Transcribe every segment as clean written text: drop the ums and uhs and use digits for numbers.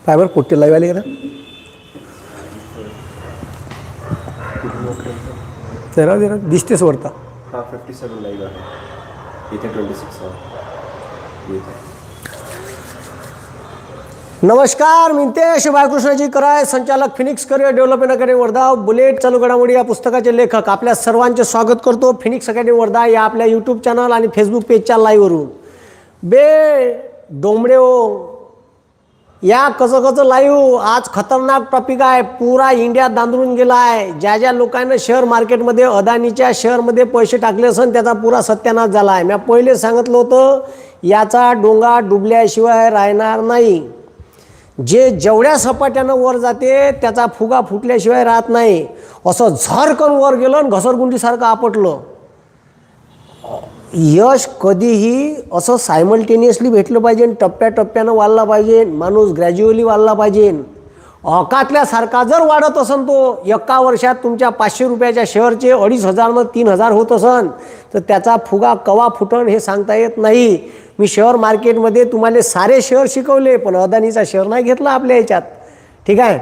Fibre पोट्टे live आले का जरा जरा दिसतेच वरता. हा 57 लाईव्ह आहे इथे 26 आहे. नमस्कार, मितेश बाळकृष्णजी कराय, संचालक Phoenix career development academy Wardha, bullet चालू घडामोडी या पुस्तकाचे लेखक आपल्या सर्वांचे स्वागत करतो फिनिक्स अकॅडमी वर्धा या आपल्या यूट्यूब चॅनल आणि फेसबुक पेजच्या लाईव्हवरून. बे डोंबडेओ या कसं लाईव्ह आज खतरनाक टॉपिक आहे. पुरा इंडिया दांदरून गेला आहे. ज्या ज्या लोकांना शेअर मार्केटमध्ये अदानीच्या शेअरमध्ये पैसे टाकले असन त्याचा पुरा सत्यानाश झाला आहे. मी पहिले सांगितलं होतं याचा डोंगा डुबल्याशिवाय राहणार नाही. जेवढ्या सपाट्यानं वर जाते त्याचा फुगा फुटल्याशिवाय राहत नाही. असं झरकन वर गेलं आणि घसरगुंडीसारखं आपटलं. यश कधीही असं सायमल्टेनियसली भेटलं पाहिजे, टप्प्याटप्प्यानं वाढला पाहिजे, माणूस ग्रॅज्युअली वाढला पाहिजे. अकातल्यासारखा जर वाढत असन तो एका वर्षात तुमच्या 500 रुपयाच्या शेअरचे 2500 3000 होत असन तर त्याचा फुगा कवा फुटण हे सांगता येत नाही. मी शेअर मार्केटमध्ये तुम्हाला सारे शेअर शिकवले पण अदानीचा शेअर नाही घेतला आपल्या याच्यात. ठीक आहे.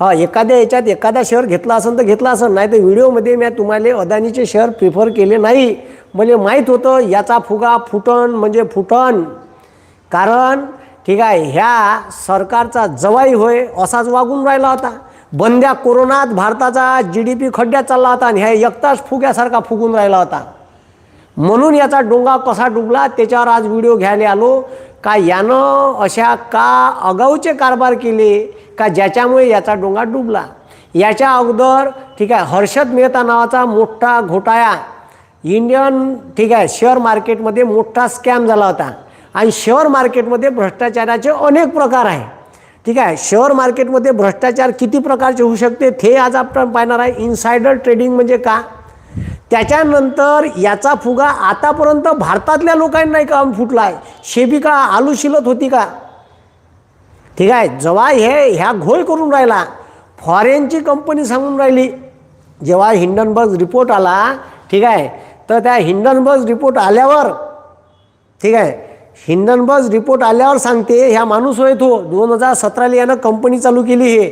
हा, एखाद्या याच्यात एखादा शेअर घेतला असेल तर घेतला असेल, नाही तर व्हिडिओमध्ये मी तुम्हाला अदानीचे शेअर प्रिफर केले नाही. म्हणजे माहीत होतं याचा फुगा फुटण म्हणजे फुटण. कारण ठीक आहे ह्या सरकारचा जवाई होय असाच वागून राहिला होता. बंद्या कोरोनात भारताचा GDP खड्ड्यात चालला होता आणि ह्या एकटाच फुग्यासारखा फुगून राहिला होता. म्हणून याचा डोंगा कसा डुबला त्याच्यावर आज व्हिडिओ घ्यायला आलो. का यानं अशा का आगाऊचे कारभार केले का ज्याच्यामुळे याचा डोंगा डुबला. याच्या अगोदर ठीक आहे हर्षद मेहता नावाचा मोठा घोटाळा इंडियन ठीक आहे शेअर मार्केटमध्ये मोठा स्कॅम झाला होता. आणि शेअर मार्केटमध्ये भ्रष्टाचाराचे अनेक प्रकार आहे. ठीक आहे. शेअर मार्केटमध्ये भ्रष्टाचार किती प्रकारचे होऊ शकते ते आज आपण पाहणार आहे. इनसायडर ट्रेडिंग म्हणजे का, त्याच्यानंतर याचा फुगा आतापर्यंत भारतातल्या लोकांना नाही का फुटला आहे. शेबी का आलू शिलत होती का. ठीक आहे. जेव्हा ह्या घोळ करून राहिला फॉरेनची कंपनी सांगून राहिली. जेव्हा हिंडनबर्ग रिपोर्ट आला ठीक आहे तर त्या हिंडनबर्ग रिपोर्ट आल्यावर ठीक आहे हिंडनबर्ग रिपोर्ट आल्यावर सांगते ह्या माणूस होय तो 2017 यानं कंपनी चालू केली. हे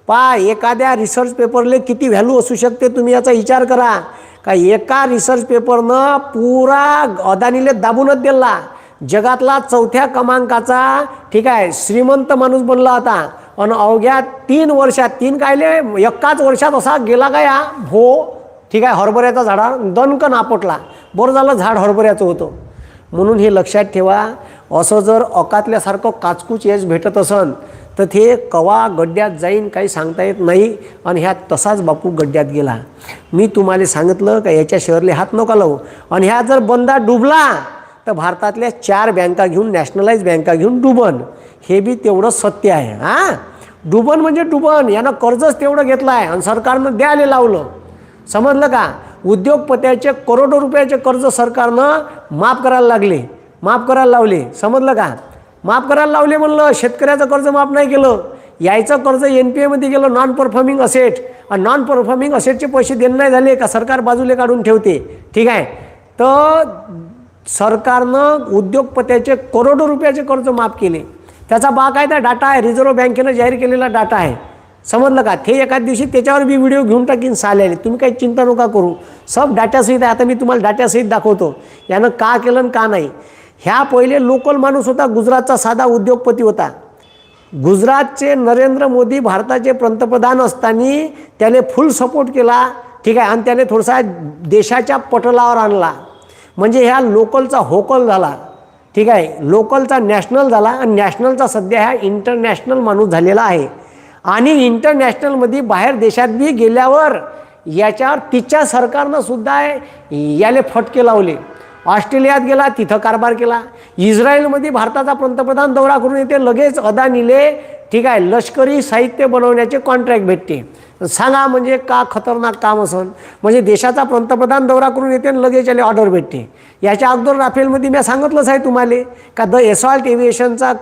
पा एखाद्या रिसर्च पेपरले किती व्हॅल्यू असू शकते तुम्ही याचा विचार करा. का एका रिसर्च पेपरनं पुरा अदानीले दाबूनच दिला. जगातला 4थ्या क्रमांकाचा ठीक आहे श्रीमंत माणूस बनला होता. आणि अवघ्या 3 वर्षात 3 कायले एकाच वर्षात असा गेला का या ठीक आहे हरभऱ्याचा झाडा दणकन आपटला. बरं झालं झाड हरभऱ्याचं होतं. म्हणून हे लक्षात ठेवा. असं जर अकातल्यासारखं काचकूच यश भेटत असन तर ते कवा गड्ड्यात जाईन काही सांगता येत नाही. आणि ह्या तसाच बापू गड्ड्यात गेला. मी तुम्हाला सांगितलं का याच्या शेअरले हात नका लावू. आणि ह्या जर बंदा डुबला तर भारतातल्या 4 बँका घेऊन नॅशनलाइज बँका घेऊन डुबन. हे बी तेवढं सत्य आहे. हां, डुबन म्हणजे डुबन. यानं कर्जच तेवढं घेतलं आहे आणि सरकारनं द्यायला लावलं. समजलं का. उद्योगपत्याचे करोडो रुपयाचे कर्ज सरकारनं माफ करायला लावले. समजलं का. माफ करायला लावले म्हणलं. शेतकऱ्याचं कर्ज माफ नाही केलं. यायचं कर्ज NPA गेलं नॉन परफॉर्मिंग असेट. आणि नॉन परफॉर्मिंग असेटचे पैसे देणं नाही झाले का सरकार बाजूला काढून ठेवते. ठीक आहे. तर सरकारनं उद्योगपत्याचे करोडो रुपयाचे कर्ज माफ केले. त्याचा बाकायदा डाटा आहे. रिझर्व्ह बँकेनं जाहीर केलेला डाटा आहे. समजलं का. ते एखाद दिवशी त्याच्यावर बी व्हिडिओ घेऊन टाकीन साल्याने. तुम्ही काही चिंता नका करू. सब डाटासहित आहे. आता मी तुम्हाला डाटासहित दाखवतो यानं का केलं आणि का नाही. ह्या पहिले लोकल माणूस होता. गुजरातचा साधा उद्योगपती होता. गुजरातचे नरेंद्र मोदी भारताचे पंतप्रधान असताना त्याने फुल सपोर्ट केला. ठीक आहे. आणि त्याने थोडासा देशाच्या पटलावर आणला. म्हणजे ह्या लोकलचा होकल झाला. ठीक आहे. लोकलचा नॅशनल झाला आणि नॅशनलचा सध्या ह्या इंटरनॅशनल माणूस झालेला आहे. आणि इंटरनॅशनलमध्ये बाहेर देशात बी गेल्यावर याच्यावर तिच्या सरकारनं सुद्धा याले फटके लावले. ऑस्ट्रेलियात गेला तिथं कारभार केला. इस्रायलमध्ये भारताचा पंतप्रधान दौरा करून येते लगेच अदानीले ठीक आहे लष्करी साहित्य बनवण्याचे कॉन्ट्रॅक्ट भेटते. सांगा म्हणजे का खतरनाक काम असन. म्हणजे देशाचा पंतप्रधान दौरा करून येते आणि लगेच याला ऑर्डर भेटते. याच्या अगोदर राफेलमध्ये मी सांगितलंच आहे तुम्हाला का द एसॉल्ट एव्हिएशनचा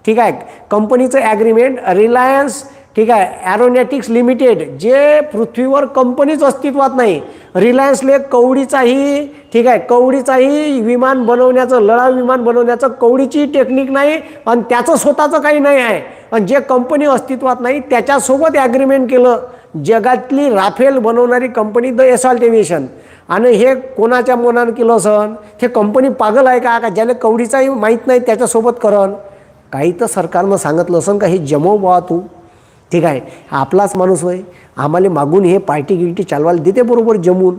ठीक आहे कंपनीचं ॲग्रीमेंट रिलायन्स ठीक आहे, ॲरोनॉटिक्स लिमिटेड, जे पृथ्वीवर कंपनीच अस्तित्वात नाही. रिलायन्सले कवडीचाही, ठीक आहे, कवडीचाही विमान बनवण्याचं, लढाऊ विमान बनवण्याचं कवडीची टेक्निक नाही आणि त्याचं स्वतःचं काही नाही आहे. आणि जे कंपनी अस्तित्वात नाही त्याच्यासोबत ॲग्रीमेंट केलं. जगातली राफेल बनवणारी कंपनी द एसॉल्ट एव्हिएशन. आणि हे कोणाच्या मनानं केलं असन? ते कंपनी पागल आहे का ज्याला कवडीचाही माहीत नाही त्याच्यासोबत करण? काही तर सरकारनं सांगितलं असन का हे जमव बा तू, ठीक आहे, आपलाच माणूस होय, आम्हाला मागून हे पार्टी गिल्टी चालवायला देते बरोबर जमून,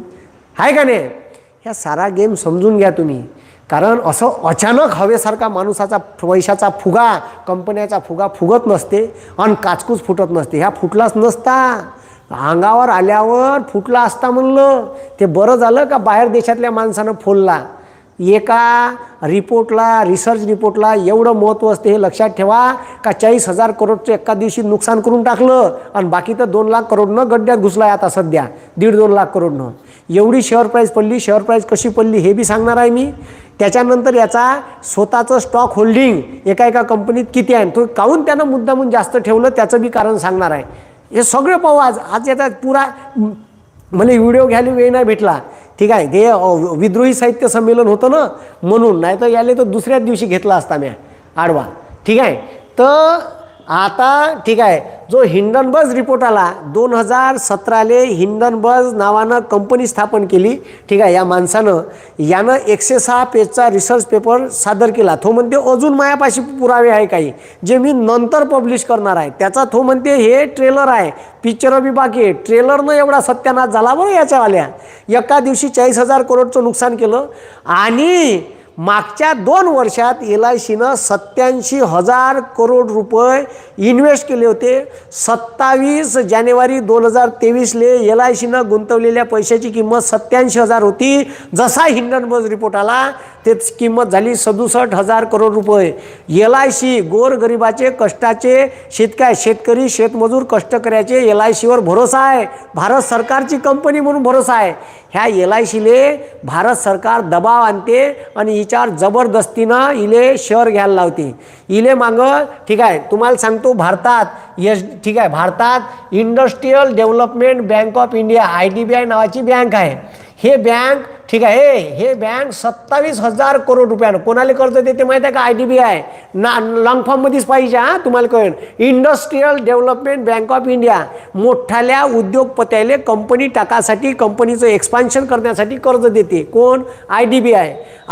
आहे का नाही? ह्या सारा गेम समजून घ्या तुम्ही. कारण असं अचानक हवेसारखा माणूसाचा पैशाचा फुगा, कंपन्याचा फुगा फुगत नसते आणि काचकूच फुटत नसते. ह्या फुटलाच नसता, अंगावर आल्यावर फुटला असता म्हणलं. ते बरं झालं का बाहेर देशातल्या माणसानं फोडला. एका रिपोर्टला, रिसर्च रिपोर्टला एवढं महत्त्व असते हे लक्षात ठेवा का 40,000 करोडचं एका दिवशी नुकसान करून टाकलं आणि बाकी तर 2 लाख करोडनं गड्ड्यात घुसला आहे आता सध्या, 1.5-2 लाख करोडनं. एवढी शेअर प्राईस पडली. शेअर प्राईस कशी पडली हे बी सांगणार आहे मी. त्याच्यानंतर याचा स्वतःचं स्टॉक होल्डिंग एका कंपनीत किती आहे, तो काहून त्यानं मुद्दामून जास्त ठेवलं त्याचं बी कारण सांगणार आहे. हे सगळे पाहू आज याचा पुरा. मला व्हिडिओ घ्यायला वेळ नाही भेटला, ठीक आहे, ते विद्रोही साहित्य संमेलन होतं ना म्हणून, नाही तर याले तर दुसऱ्याच दिवशी घेतला असता मी आडवा, ठीक आहे. तर आता ठीक आहे, जो हिंडनबर्ग रिपोर्ट आला 2017 हिंडनबर्ग नावानं कंपनी स्थापन केली, ठीक आहे. या माणसानं यानं 106 पेजचा रिसर्च पेपर सादर केला. तो म्हणते अजून मायापाशी पुरावे आहे काही जे मी नंतर पब्लिश करणार आहे. त्याचा तो म्हणते हे ट्रेलर आहे, पिक्चर बी बाकी आहे. ट्रेलरनं एवढा सत्यानाश झाला बरं याच्यावाल्या. एका दिवशी 40,000 करोडचं नुकसान केलं आणि मागच्या 2 वर्षात LICनं 87,000 करोड रुपये इन्व्हेस्ट केले होते. 27 जानेवारी 2023 LICनं गुंतवलेल्या पैशाची किंमत 87,000 होती. जसा हिंडनबर्ग रिपोर्ट आला तेच किंमत झाली 67,000 करोड रुपये. LIC गोरगरिबाचे, कष्टाचे, शेतकरी, शेतमजूर, कष्टकऱ्याचे LICवर भरोसा आहे. भारत सरकारची कंपनी म्हणून भरोसा आहे. ह्या LICले भारत सरकार दबाव आणते आणि हिच्यावर जबरदस्तीनं इले शेअर घ्यायला लावते. इले मागं, ठीक आहे, तुम्हाला सांगतो भारतात ठीक आहे, भारतात industrial development bank of India IDBI नावाची बँक आहे. हे बँक, ठीक आहे, हे बँक 27,000 करोड रुपयानं कोणाला कर्ज देते माहिती आहे का? IDBI ना, लॉंग फॉर्ममध्येच पाहिजे हां, तुम्हाला कळेल. Industrial development bank of India मोठ्याल्या उद्योगपत्याले कंपनी टाकासाठी, कंपनीचं एक्सपान्शन करण्यासाठी कर्ज देते. कोण? IDBI.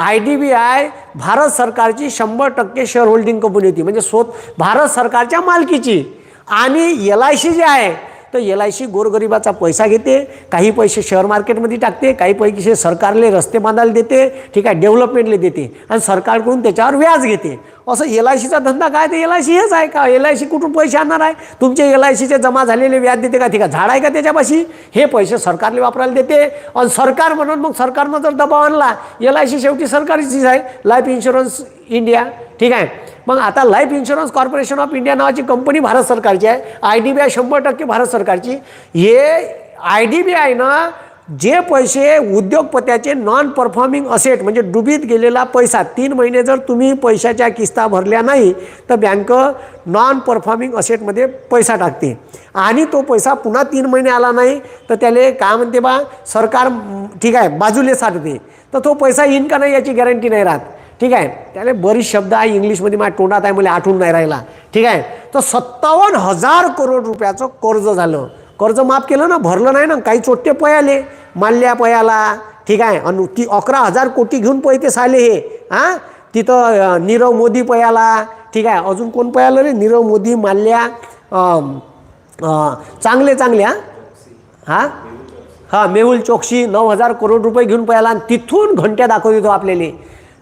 IDBI भारत सरकारची 100% शेअर होल्डिंग कंपनी होती, म्हणजे भारत सरकारच्या मालकीची. आणि LIC जे आहे तर LIC गोरगरिबाचा पैसा घेते, काही पैसे शेअर मार्केटमध्ये टाकते, काही पैसे सरकारले रस्ते बांधायला देते, ठीक आहे, डेव्हलपमेंटले देते आणि सरकारकडून त्याच्यावर व्याज घेते. असं LICचा धंदा काय? ते LIC हेच आहे का? LIC कुठून पैसे आणणार आहे? तुमचे LICचे जमा झालेले व्याज देते का? ठीक आहे, झाड आहे का त्याच्यापाशी? हे पैसे सरकारले वापरायला देते आणि सरकार म्हणून मग सरकारनं जर दबाव आणला, LIC शेवटी सरकारचीच आहे, लाईफ इन्शुरन्स इंडिया, ठीक आहे. मग आता life insurance corporation of India नावाची कंपनी भारत सरकारची आहे. IDBI 100% भारत सरकारची. हे IDBIनं जे पैसे उद्योगपत्याचे नॉन परफॉर्मिंग असेट म्हणजे डुबीत गेलेला पैसा 3 महिने जर तुम्ही पैशाच्या किस्ता भरल्या नाही तर बँक नॉन परफॉर्मिंग असेटमध्ये पैसा टाकते आणि तो पैसा पुन्हा 3 महिने आला नाही तर त्याला काय म्हणते बा सरकार, ठीक आहे, बाजूले साठते. तर तो पैसा येईन का नाही याची गॅरंटी नाही राहत, ठीक आहे. त्याला बरीच शब्द आहे इंग्लिशमध्ये माझ्या तोंडात आहे, मला आठवून नाही राहिला, ठीक आहे. तर 57,000 करोड रुपयाचं कर्ज झालं. कर्ज माफ केलं ना, भरलं नाही ना, काही चोट्टे पयाले, माल्ल्या पयाला, ठीक आहे. आणि ती 11,000 कोटी घेऊन पैसे साले हे हां. तिथं नीरव मोदी पयाला, ठीक आहे. अजून कोण पयालं रे? नीरव मोदी, माल्ल्या, चांगले हां मेहुल चोक्सी 9,000 करोड रुपये घेऊन पयाला आणि तिथून घंट्या दाखवत येतो आपल्याला.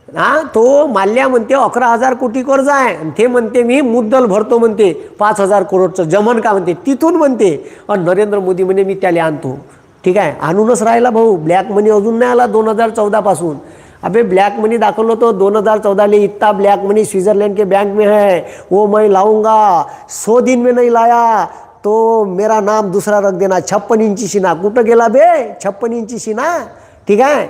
हां, तो माल्ल्या म्हणते 11,000 कोटी कर्ज आहे आणि ते म्हणते मी मुद्दल भरतो म्हणते 5,000 करोडचं जमन का म्हणते, तिथून म्हणते. आणि नरेंद्र मोदी म्हणे मी त्याला आणतो, ठीक आहे. आणूनच राहिला भाऊ. ब्लॅक मनी अजून नाही आला 2014 पासून. अबे ब्लॅक मनी दाखवलं तो 2014 इतना ब्लॅक मनी स्विट्जरलैंड के बैंक में है, वो मैं लाऊंगा, 100 दिन में नहीं लाया तो मेरा नाम दूसरा रख देना. 56 इंची सीना. कुठं गेला बे 56 इंची सीना, ठीक आहे.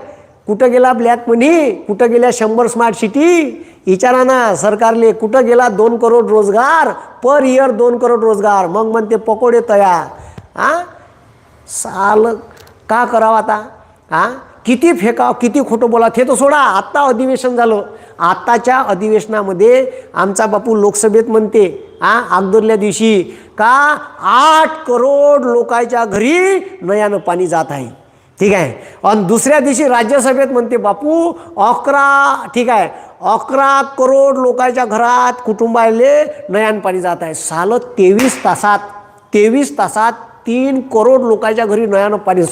कुठं गेला ब्लॅक मनी? कुठं गेल्या 100 स्मार्ट सिटी? विचारा ना सरकारले, कुठं गेला 2 करोड रोजगार पर इयर, 2 करोड रोजगार, मग म्हणते पकोडे तयार. साल का करावं आता? किती फेकाव, किती खोटं बोला, ते तर सोडा. आत्ता अधिवेशन झालं, आत्ताच्या अधिवेशनामध्ये आमचा बापू लोकसभेत म्हणते अगोदरल्या दिवशी का 8 करोड लोकांच्या घरी नळानं पाणी जात आहे. ठीक आहे. आणि दुसऱ्या दिवशी राज्यसभेत म्हणते बापू 11 करोड लोकांच्या घरात कुटुंबाले नळानं पाणी जात आहे. साल 23 तासात 3 करोड लोकांच्या घरी नळानं पाणी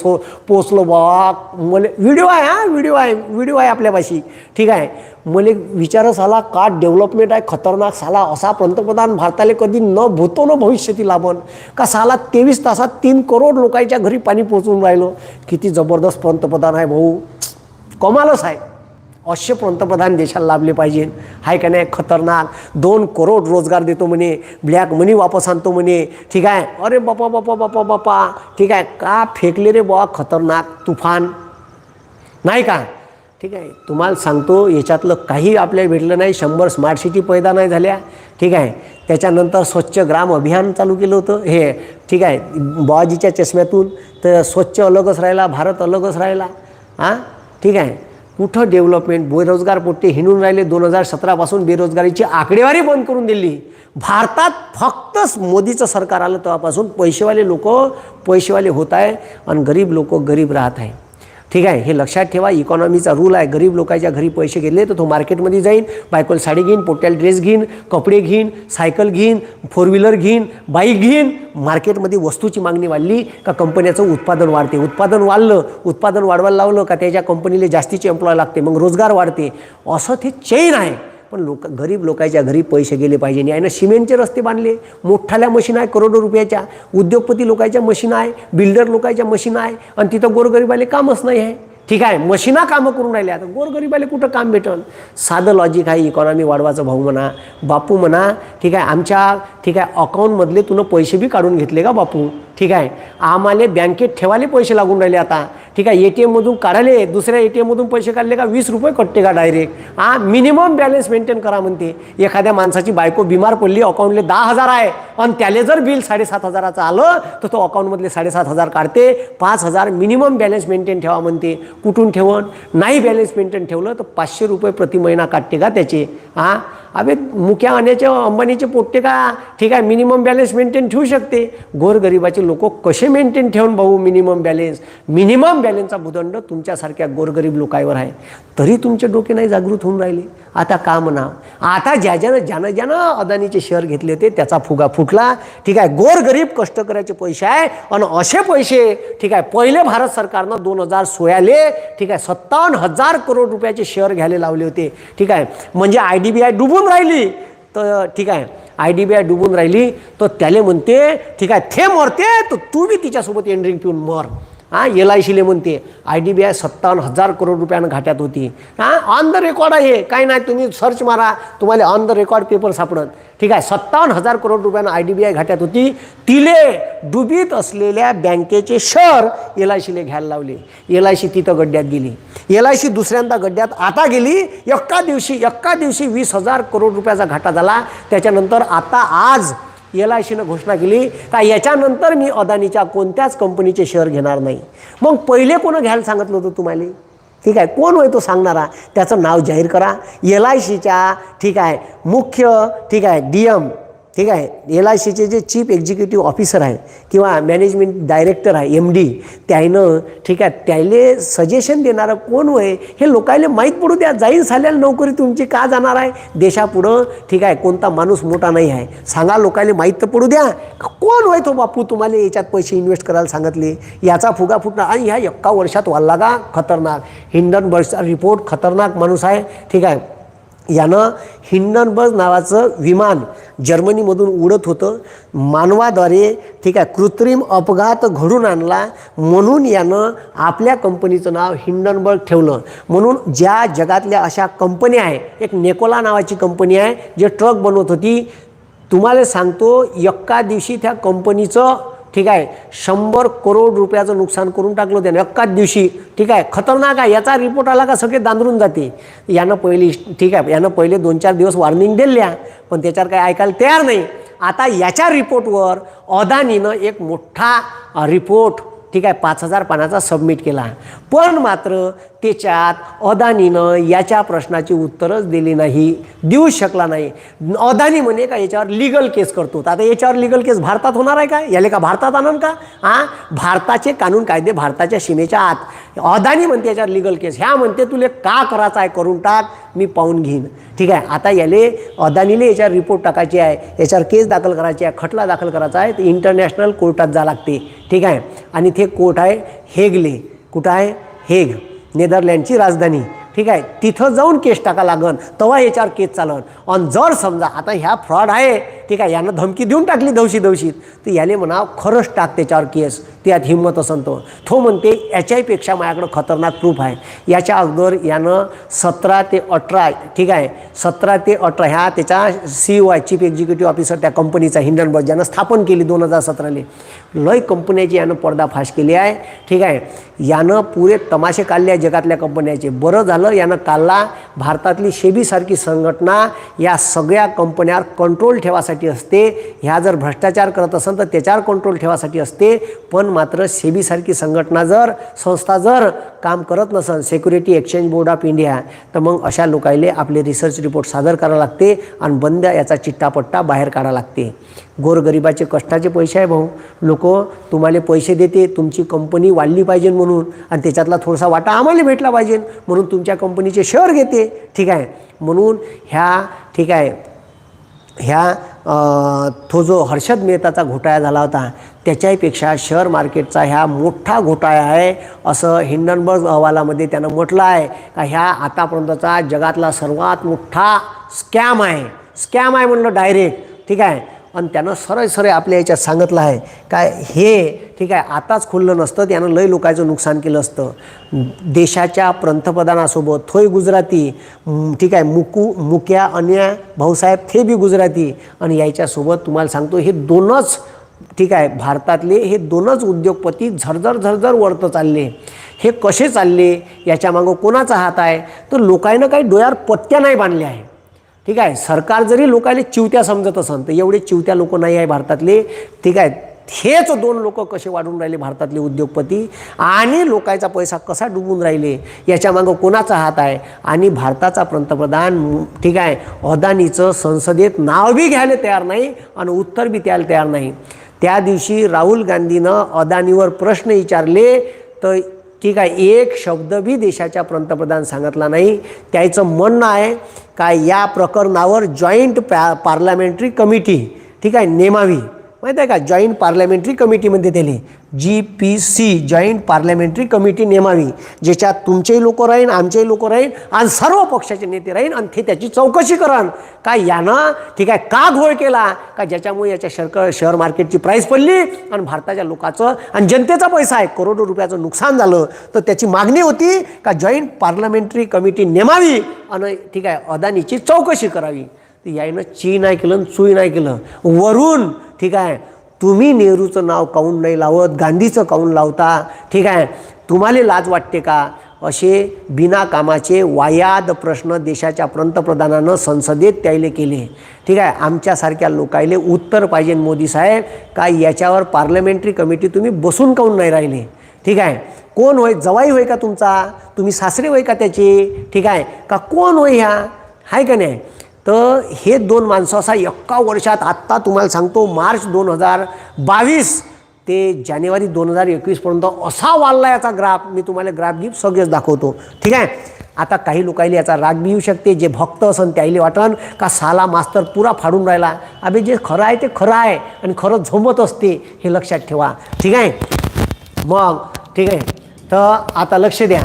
पोचलं बा. मला व्हिडिओ आहे, व्हिडिओ आहे आपल्यापाशी. ठीक आहे. मला विचार साला का डेव्हलपमेंट आहे खतरनाक. साला असा पंतप्रधान भारताला कधी न भूतो न भविष्यती लाभन का. साला 23 तासात 3 करोड लोकांच्या घरी पाणी पोचून राहिलं. किती जबरदस्त पंतप्रधान आहे भाऊ, कमालच आहे. असे पंतप्रधान देशाला लाभले पाहिजे. हाय का नाही. खतरनाक. 2 करोड रोजगार देतो म्हणे, ब्लॅक मनी वापस आणतो म्हणे. ठीक आहे. अरे बापा बापा बापा बापा. ठीक आहे. का फेकले रे बाबा, खतरनाक तुफान नाही का. ठीक आहे. तुम्हाला सांगतो याच्यातलं काही आपल्याला भेटलं नाही. 100 स्मार्ट सिटी पैदा नाही झाल्या. ठीक आहे. त्याच्यानंतर स्वच्छ ग्राम अभियान चालू केलं होतं हे. ठीक आहे. बाबाजीच्या चष्म्यातून तर स्वच्छ अलगच राहिला, भारत अलगच राहिला. ठीक आहे. कुठं डेव्हलपमेंट. बेरोजगार पोट्टे हिंडून राहिले. 2017 पासून बेरोजगारीची आकडेवारी बंद करून दिली. भारतात फक्त मोदीचं सरकार आलं तेव्हापासून पैसेवाले लोक पैसेवाले होत आहे आणि गरीब लोक गरीब राहत आहे. ठीक आहे. हे लक्षात ठेवा. इकॉनॉमीचा रूल आहे. गरीब लोकांच्या घरी पैसे गेले तर तो मार्केटमध्ये जाईन, बायकोला साडी घेईन, पोट्याला ड्रेस घेईन, कपडे घेईन, सायकल घेईन, 4 व्हीलर घेईन, बाईक घेईन. मार्केटमध्ये वस्तूची मागणी वाढली का कंपन्याचं उत्पादन वाढते. उत्पादन वाढलं, उत्पादन वाढवायला लावलं का त्याच्या कंपनीला जास्तीचे एम्प्लॉय लागते, मग रोजगार वाढते. असं ते चेन आहे. पण गरीब लोकांच्या घरी पैसे गेले पाहिजे. यानं सिमेंटचे रस्ते बांधले, मोठ्याल्या मशीन आहे करोडो रुपयाच्या, उद्योगपती लोकांच्या मशीन आहे, बिल्डर लोकांच्या मशीन आहे आणि तिथं गोरगरिबाले कामच नाही आहे. ठीक आहे. मशीना कामं करून राहिले. आता गोरगरिबाले कुठं काम भेटल. साधं लॉजिक आहे. इकॉनॉमी वाढवायचं भाऊ म्हणा, बापू म्हणा. ठीक आहे. आमच्या ठीक आहे अकाउंटमधले तुला पैसे बी काढून घेतले का बापू. ठीक आहे. आम्हाला बँकेत ठेवायला पैसे लागून राहिले आता. ठीक आहे. ATMमधून काढाले, दुसऱ्या ATMमधून पैसे काढले का 20 रुपये कटते का डायरेक्ट. मिनिमम बॅलन्स मेंटेन करा म्हणते. एखाद्या माणसाची बायको बिमार पडली, अकाउंटले 10,000 आहे आणि त्याला जर बिल 7,500चं आलं तर तो अकाउंटमधले 7,500 काढते. 5,000 मिनिमम बॅलन्स मेंटेन ठेवा म्हणते. कुठून ठेवण. नाही बॅलन्स मेंटेन ठेवलं तर 500 रुपये प्रति महिना काढते का त्याचे. अबे मुख्या आणण्याचे अंबानीचे पोट्टे का. ठीक आहे. मिनिमम बॅलन्स मेंटेन ठेवू शकते. गोरगरिबाचे लोक कसे मेंटेन ठेवून भाऊ मिनिमम बॅलन्स. मिनिमम बॅलन्सचा भूदंड तुमच्यासारख्या गोरगरीब लोकांवर आहे. तरी तुमचे डोके नाही जागृत होऊन राहिले. आता का म्हणा. आता ज्यानं अदानीचे शेअर घेतले होते त्याचा फुगा फुटला. ठीक आहे. गोरगरीब कष्टकऱ्याचे पैसे आहे आणि असे पैसे ठीक आहे पहिले भारत सरकारनं 2016 ठीक आहे 57,000 करोड रुपयाचे शेअर घ्यायला लावले होते. ठीक आहे. म्हणजे IDBI डुबून राहिली तर ठीक आहे IDBI डुबून राहिली तर त्याले म्हणते ठीक आहे थे मरते तर तू बी तिच्यासोबत एंड्रिंग पिऊन मर. LICले म्हणते IDBI 57,000 करोड रुपयानं घाट्यात होती. ऑन द रेकॉर्ड आहे. काय नाही तुम्ही सर्च मारा, तुम्हाला ऑन द रेकॉर्ड पेपर सापडत. ठीक आहे. 57,000 करोड रुपयानं IDBI घाट्यात होती. तिले डुबीत असलेल्या बँकेचे शेअर LICले घ्यायला लावले. LIC तिथं गड्ड्यात गेली. LIC दुसऱ्यांदा गड्ड्यात आता गेली. एका दिवशी 20,000 करोड रुपयाचा घाटा झाला. त्याच्यानंतर आता आज LICनं घोषणा केली का याच्यानंतर मी अदानीच्या कोणत्याच कंपनीचे शेअर घेणार नाही. मग पहिले कोण घ्यायला सांगितलं होतं तुम्हाला. ठीक आहे. कोण होय तो सांगणारा त्याचं नाव जाहीर करा. LICच्या ठीक आहे मुख्य ठीक आहे DM ठीक आहे LICचे जे चीफ एक्झिक्युटिव्ह ऑफिसर आहे किंवा मॅनेजमेंट डायरेक्टर आहे MD त्यानं ठीक आहे त्याले सजेशन देणारं कोण होय हे लोकायले माहीत पडू द्या. जाईल साल्याला नोकरी तुमची का जाणार आहे. देशापुढं ठीक आहे कोणता माणूस मोठा नाही आहे. सांगा लोकायले माहीत तर पडू द्या कोण होय तो बापू तुम्हाला याच्यात पैसे इन्व्हेस्ट करायला सांगितले. याचा फुगा फुटणार आणि ह्या 1 वर्षात वाढला का खतरनाक. हिंडनबर्गचा रिपोर्ट खतरनाक माणूस आहे. ठीक आहे. यानं हिंडनबर्ग नावाचं विमान जर्मनीमधून उडत होतं. मानवाद्वारे ठीक आहे कृत्रिम अपघात घडून आणला म्हणून यानं आपल्या कंपनीचं नाव हिंडनबर्ग ठेवलं. म्हणून ज्या जगातल्या अशा कंपन्या आहे एक नेकोला नावाची कंपनी आहे जे ट्रक बनवत होती. तुम्हाला सांगतो एका दिवशी त्या कंपनीचं ठीक आहे 100 करोड रुपयाचं नुकसान करून टाकलं त्याने एकाच दिवशी. ठीक आहे, खतरनाक आहे. याचा रिपोर्ट आला का सगळे दांदरून जाते. यानं पहिली ठीक आहे, यानं पहिले 2-4 दिवस वॉर्निंग दिल्या, पण त्याच्यावर काही ऐकायला तयार नाही. आता याच्या रिपोर्टवर अदानीनं एक मोठा रिपोर्ट ठीक आहे 5000 पानाचा सबमिट केला. पण मात्र त्याच्यात अदानीनं याच्या प्रश्नाची उत्तरच दिली नाही, देऊ शकला नाही. अदानी म्हणे का याच्यावर लीगल केस करतो. आता याच्यावर लीगल केस भारतात होणार आहे का? याले का भारतात आणन का? भारताचे कानून कायदे भारताच्या सीमेच्या आत. अदानी म्हणते याच्यावर लीगल केस, ह्या म्हणते तुले का करायचं आहे करून टाक, मी पाहून घेईन. ठीक आहे, आता याले अदानीले याच्यावर रिपोर्ट टाकायची आहे, याच्यावर केस दाखल करायची आहे, खटला दाखल करायचा आहे, तर इंटरनॅशनल कोर्टात जा लागते. ठीक आहे, आणि ते कोर्ट आहे हेगले. कुठं आहे? हेग, नेदरलँडची राजधानी. ठीक आहे, तिथं जाऊन केस टाका लागन, तेव्हा याच्यावर केस चालन. आणि जर समजा आता ह्या फ्रॉड आहे, ठीक आहे, यानं धमकी देऊन टाकली दवशीत, तर याले म्हणा खरंच टाक त्याच्यावर केस, त्यात हिंमत असन तो म्हणते याच्याहीपेक्षा माझ्याकडं खतरनाक प्रूफ आहे. याच्या अगोदर यानं 17 ते 18 ठीक आहे 17 ते 18 ह्या त्याच्या CEO आहे, चीफ एक्झिक्युटिव्ह ऑफिसर त्या कंपनीचा हिंडनबर्ग, ज्यानं स्थापन केली 2017 लय कंपन्याची यानं पर्दाफाश केली आहे. ठीक आहे, यानं पुरे तमाशे काढले आहे जगातल्या कंपन्याचे. बरं झालं यानं काढला. भारतातली सेबीसारखी संघटना या सगळ्या कंपन्यावर कंट्रोल ठेवासाठी असते. ह्या जर भ्रष्टाचार करत असेल तर त्याच्यावर कंट्रोल ठेवासाठी असते. पण मात्र सेबीसारखी संस्था जर काम करत नसेल, security exchange board of India, तर मग अशा लोकायले आपले रिसर्च रिपोर्ट सादर करावं लागते आणि बंद याचा चिट्टापट्टा बाहेर काढावा लागते. गोरगरिबाचे कष्टाचे पैसे आहे भाऊ. लोक तुम्हाला पैसे देते तुमची कंपनी वाढली पाहिजे म्हणून, आणि त्याच्यातला थोडासा वाटा आम्हाला भेटला पाहिजे म्हणून तुमच्या कंपनीचे शेअर घेते. ठीक आहे, म्हणून ठीक आहे तो जो हर्षद मेहताचा घोटाळा झाला होता त्याच्याहीपेक्षा शेअर मार्केटचा ह्या मोठा घोटाळा आहे असं हिंडनबर्ग अहवालामध्ये त्यानं म्हटलं आहे. का ह्या आतापर्यंतचा जगातला सर्वात मोठा स्कॅम आहे म्हणलं डायरेक्ट. ठीक आहे, आणि त्यानं सरळ आपल्या याच्यात सांगितलं आहे काय हे ठीक आहे आताच खुललं नसतं त्यानं लय लोकांचं नुकसान केलं असतं. देशाच्या पंतप्रधानासोबत थोय गुजराती, ठीक आहे मुक्या अन्या भाऊसाहेब ते बी गुजराती, आणि याच्यासोबत तुम्हाला सांगतो हे दोनच ठीक आहे भारतातले हे दोनच उद्योगपती झरझर वरतं चालले. हे कसे चालले याच्यामागं कोणाचा हात आहे? तर लोकांना काही डोळ्यावर पत्त्या नाही बांधल्या आहे. ठीक आहे, सरकार जरी लोकांना चिवत्या समजत असेल तर एवढे चिवत्या लोक नाही आहे भारतातले. ठीक आहे, हेच 2 लोक कसे वाढून राहिले भारतातले उद्योगपती, आणि लोकांचा पैसा कसा डुबून राहिले याच्यामागं कोणाचा हात आहे? आणि भारताचा पंतप्रधान ठीक आहे अदानीचं संसदेत नाव बी घ्यायला तयार नाही आणि उत्तर बी द्यायला तयार नाही. त्या दिवशी राहुल गांधीनं अदानीवर प्रश्न विचारले तर ठीक आहे एक शब्द बी देशाच्या पंतप्रधान सांगितला नाही. त्याचं म्हणणं आहे का या प्रकरणावर जॉईंट पार्लमेंटरी कमिटी ठीक आहे नेमावी. माहीत आहे का, जॉईंट पार्लमेंटरी कमिटीमध्ये त्याने GPC जॉईंट पार्लमेंटरी कमिटी नेमावी, ज्याच्यात तुमचेही लोक राहीन आमचेही लोक राहीन आणि सर्व पक्षाचे नेते राहीन, आणि ते त्याची चौकशी करण का यानं ठीक आहे का घोळ केला का ज्याच्यामुळे याच्या शेअर मार्केटची प्राईस पडली आणि भारताच्या लोकांचं आणि जनतेचा पैसा आहे करोडो रुपयाचं नुकसान झालं. तर त्याची मागणी होती का जॉईंट पार्लमेंटरी कमिटी नेमावी आणि ठीक आहे अदानीची चौकशी करावी. तर यानं ची नाही केलं चुई नाही केलं. वरून ठीक आहे तुम्ही नेहरूचं नाव काऊन नाही लावत, गांधीचं काऊन लावता? ठीक आहे, तुम्हाला लाज वाटते का? असे बिना कामाचे वायाद प्रश्न देशाच्या पंतप्रधानानं संसदेत त्याले केले. ठीक आहे, आमच्यासारख्या लोकायले उत्तर पाहिजे मोदी साहेब का याच्यावर पार्लमेंटरी कमिटी तुम्ही बसून काऊन नाही राहिले? ठीक आहे, कोण होय? जवाई होय का तुमचा? तुम्ही सासरे होय का त्याचे? ठीक आहे का कोण होय ह्या? आहे का नाही? तर हे 2 माणसं असा एका वर्षात आत्ता तुम्हाला सांगतो मार्च 2022 ते जानेवारी 2021पर्यंत असा वाढला याचा ग्राफ. मी तुम्हाला ग्राफ गिफ्ट सगळेच दाखवतो. ठीक आहे, आता काही लोकांना याचा राग बी येऊ शकते. जे भक्त असन त्याला वाटन का साला मास्तर पुरा फाडून राहिला. अबे जे खरं आहे ते खरं आहे आणि खरं झोंबत असते हे लक्षात ठेवा. ठीक आहे, मग ठीक आहे तर आता लक्ष द्या.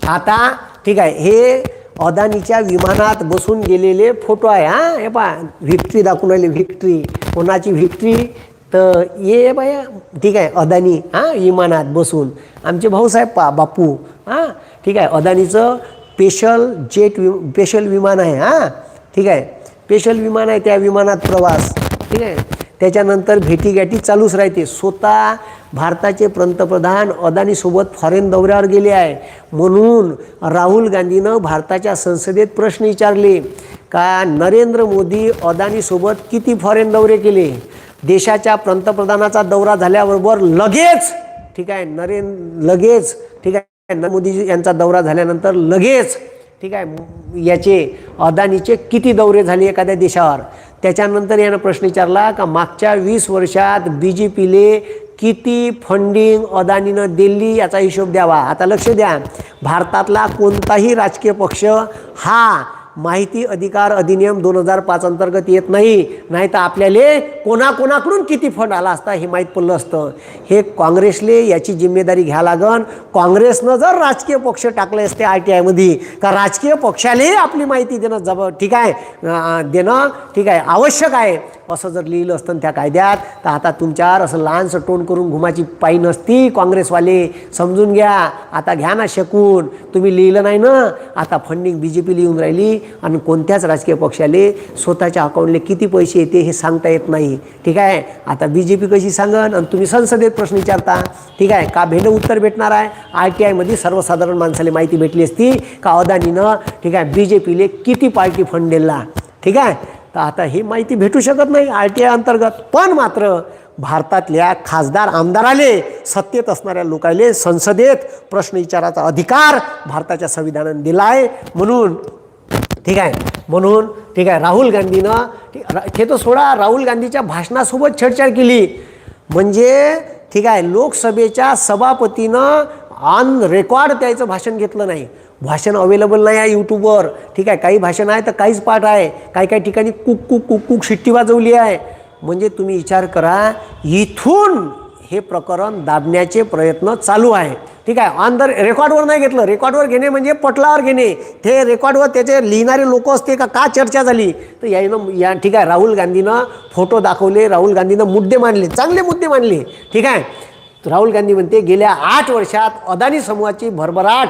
आता ठीक आहे हे अदानीच्या विमानात बसून गेलेले फोटो आहे. हे पहा व्हिक्ट्री दाखवून राहिले. व्हिक्ट्री कोणाची व्हिक्ट्री? तर ये बाया ठीक आहे अदानी विमानात बसून आमचे भाऊसाहेब बापू ठीक आहे अदानीचं स्पेशल विमान आहे. ठीक आहे स्पेशल विमान आहे. त्या विमानात प्रवास. ठीक आहे त्याच्यानंतर भेटीगाठी चालूच राहते. स्वतः भारताचे पंतप्रधान अदानीसोबत फॉरेन दौऱ्यावर गेले आहे. म्हणून राहुल गांधीनं भारताच्या संसदेत प्रश्न विचारले का नरेंद्र मोदी अदानीसोबत किती फॉरेन दौरे केले. देशाच्या पंतप्रधानाचा दौरा झाल्याबरोबर लगेच ठीक आहे लगेच ठीक आहे नरेंद्र मोदी यांचा दौरा झाल्यानंतर लगेच ठीक आहे याचे अदानीचे किती दौरे झाले एखाद्या देशावर. त्याच्यानंतर यानं प्रश्न विचारला का मागच्या 20 वर्षात BJPले किती फंडिंग अदानीनं दिली याचा हिशोब द्यावा. आता लक्ष द्या, भारतातला कोणताही राजकीय पक्ष हा माहिती अधिकार अधिनियम 2005 अंतर्गत येत नाही. नाही तर आपल्याला कोणाकोणाकडून किती फंड आला असता हे माहीत पडलं असतं. हे काँग्रेसले याची जिम्मेदारी घ्या लागन. काँग्रेसनं जर राजकीय पक्ष टाकले असते RTIमध्ये का राजकीय पक्षालाही आपली माहिती देणं ठीक आहे देणं ठीक आहे आवश्यक आहे असं जर लिहिलं असतं त्या कायद्यात तर आता तुमच्यावर असं लहानसं टोन करून घुमाची पायी नसती. काँग्रेसवाले समजून घ्या. आता घ्या ना शकून. तुम्ही लिहिलं नाही ना. आता फंडिंग BJP लिहून राहिली आणि कोणत्याच राजकीय पक्षाले स्वतःच्या अकाउंटले किती पैसे येते हे सांगता येत नाही. ठीक आहे. आता BJP कशी सांगन आणि तुम्ही संसदेत प्रश्न विचारता. ठीक आहे का भेंड उत्तर भेटणार आहे. RTIमध्ये सर्वसाधारण माणसाला माहिती भेटली असती का अदानीनं ठीक आहे BJPले किती पार्टी फंड दिला. ठीक आहे. तर आता ही माहिती भेटू शकत नाही RTI अंतर्गत. पण मात्र भारतातल्या खासदार आमदाराले सत्तेत असणाऱ्या लोकांले संसदेत प्रश्न विचाराचा अधिकार भारताच्या संविधानाने दिला आहे. म्हणून ठीक आहे ठीक आहे राहुल गांधीनं हे तर सोडा राहुल गांधीच्या भाषणासोबत छेडछाड केली. म्हणजे ठीक आहे लोकसभेच्या सभापतीनं ऑन रेकॉर्ड त्याचं भाषण घेतलं नाही. भाषण अवेलेबल नाही आहे यूट्यूबवर. ठीक आहे काही भाषण आहे तर काहीच पाठ आहे. काही ठिकाणी कुक कुक कुक कुक शिट्टी वाजवली आहे. म्हणजे तुम्ही विचार करा इथून हे प्रकरण दाबण्याचे प्रयत्न चालू आहे. ठीक आहे ऑन द रेकॉर्डवर नाही घेतलं. रेकॉर्डवर घेणे म्हणजे पटलावर घेणे. ते रेकॉर्डवर त्याचे लिहिणारे लोक असते का चर्चा झाली तर यानं ठीक आहे राहुल गांधीनं फोटो दाखवले. राहुल गांधीनं मुद्दे मांडले चांगले मुद्दे मांडले. ठीक आहे राहुल गांधी म्हणते गेल्या 8 वर्षात अदानी समूहाची भरभराट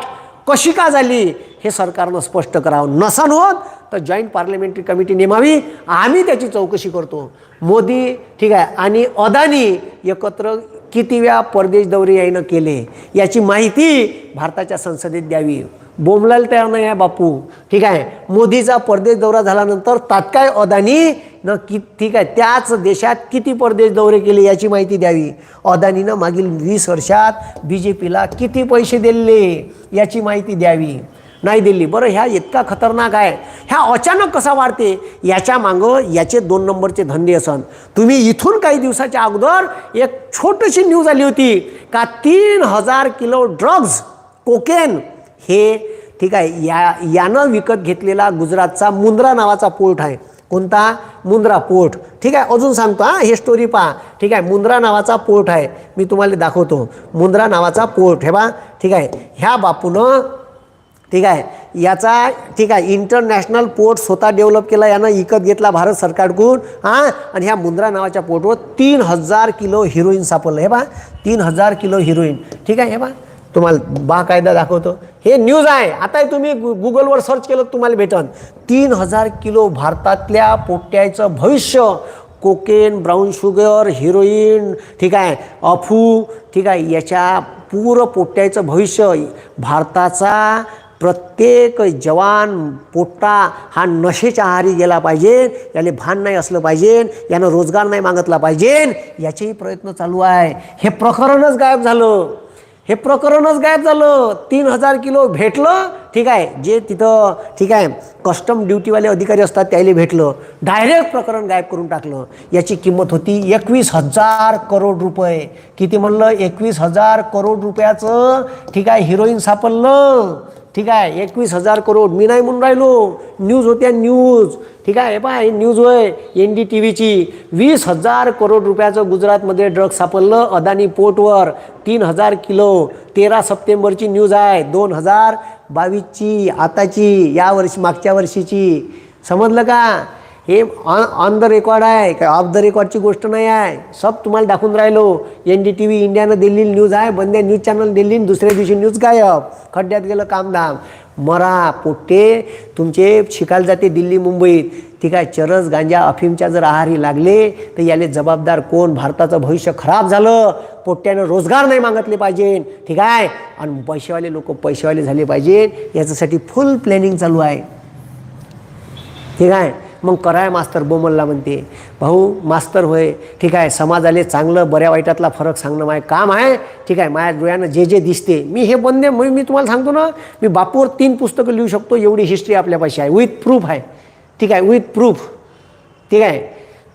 कशी का झाली हे सरकारनं स्पष्ट करावं. नसन होत तर जॉईंट पार्लमेंटरी कमिटी नेमावी. आम्ही त्याची चौकशी करतो. मोदी ठीक आहे आणि अदानी एकत्र किती वेळा परदेश दौरे यायनं केले याची माहिती भारताच्या संसदेत द्यावी. बोंबलायला तयार नाही आहे बापू. ठीक आहे मोदीचा परदेश दौरा झाल्यानंतर तात्काळ अदानी न ठीक आहे त्याच देशात किती परदेश दौरे केले याची माहिती द्यावी. अदानीनं मागील 20 वर्षात BJPला किती पैसे दिले याची माहिती द्यावी. नाही दिली. बरं ह्या इतका खतरनाक आहे. ह्या अचानक कसा वाढते याच्या मागं याचे 2 नंबरचे धंदे असन. तुम्ही इथून काही दिवसाच्या अगोदर एक छोटीशी न्यूज आली होती का 3000 किलो ड्रग्ज कोकेन हे ठीक आहे यानं विकत घेतलेला गुजरातचा मुंद्रा नावाचा पोर्ट आहे. कोणता मुंद्रा पोर्ट. ठीक आहे अजून सांगतो हे स्टोरी पहा. ठीक आहे मुंद्रा नावाचा पोर्ट आहे. मी तुम्हाला दाखवतो मुंद्रा नावाचा पोर्ट हे बा. ठीक आहे ह्या बापूनं ठीक आहे याचा ठीक आहे इंटरनॅशनल पोर्ट स्वतः डेव्हलप केला. यानं विकत घेतला भारत सरकारकडून आणि ह्या मुंद्रा नावाच्या पोर्टवर 3000 किलो हिरोईन सापडलं. हे बा 3000 किलो हिरोईन. ठीक आहे हे बा तुम्हाला बाकायदा दाखवतो. हे न्यूज आहे. आता तुम्ही गुगलवर सर्च केलं तुम्हाला भेटन. 3000 किलो भारतातल्या पोट्याचं भविष्य कोकेन ब्राऊन शुगर हिरोईन ठीक आहे अफू ठीक आहे याच्या पूर्ण पोट्याचं भविष्य. भारताचा प्रत्येक जवान पोट्टा हा नशेच्या आहारी गेला पाहिजे. याला भान नाही असलं पाहिजे. यानं रोजगार नाही मागितला पाहिजे. याचेही प्रयत्न चालू आहे. हे प्रकरणच गायब झालं. 3000 किलो भेटलं. ठीक आहे जे तिथं ठीक आहे कस्टम ड्युटीवाले अधिकारी असतात त्याला भेटलं. डायरेक्ट प्रकरण गायब करून टाकलं. याची किंमत होती 21,000 करोड रुपये. किती म्हणलं 21,000 करोड रुपयाचं ठीक आहे हिरोईन सापडलं. ठीक आहे 21,000 करोड. मी नाही म्हणून राहिलो. न्यूज होत्या न्यूज. ठीक आहे पहा ही न्यूज होय NDTVची. 20,000 करोड रुपयाचं गुजरातमध्ये ड्रग्ज सापडलं अदानी पोर्टवर 3000 किलो. 13 सप्टेंबरची न्यूज आहे 2022ची आताची या वर्षी मागच्या वर्षीची. समजलं का. हे ऑन द रेकॉर्ड आहे, काय ऑफ द रेकॉर्डची गोष्ट नाही आहे. सब तुम्हाला दाखवून राहिलो. NDTV इंडियानं दिलेली न्यूज आहे, बंद्या न्यूज चॅनल दिली, दुसऱ्या दिवशी न्यूज गायब, खड्ड्यात गेलं कामधाम. मरा पोट्टे तुमचे शिकायला जाते दिल्ली मुंबईत, ठीक आहे. चरस गांजा अफीमच्या जर आहारी लागले तर याले जबाबदार कोण? भारताचं भविष्य खराब झालं. पोट्ट्यानं रोजगार नाही मागितले पाहिजे, ठीक आहे. आणि पैसेवाले लोक पैसेवाले झाले पाहिजे, याच्यासाठी फुल प्लॅनिंग चालू आहे, ठीक आहे. मग कराय मास्तर बोमलला म्हणते, भाऊ मास्तर होय, ठीक आहे. समाजाले चांगलं बऱ्या वाईटातला फरक सांगणं माझं काम आहे, ठीक आहे. माझ्या डोळ्यानं जे जे दिसते मी हे बंदे मी तुम्हाला सांगतो ना, मी बापूवर 3 पुस्तकं लिहू शकतो, एवढी हिस्ट्री आपल्यापाशी आहे, विथ प्रूफ आहे, ठीक आहे, विथ प्रूफ, ठीक आहे.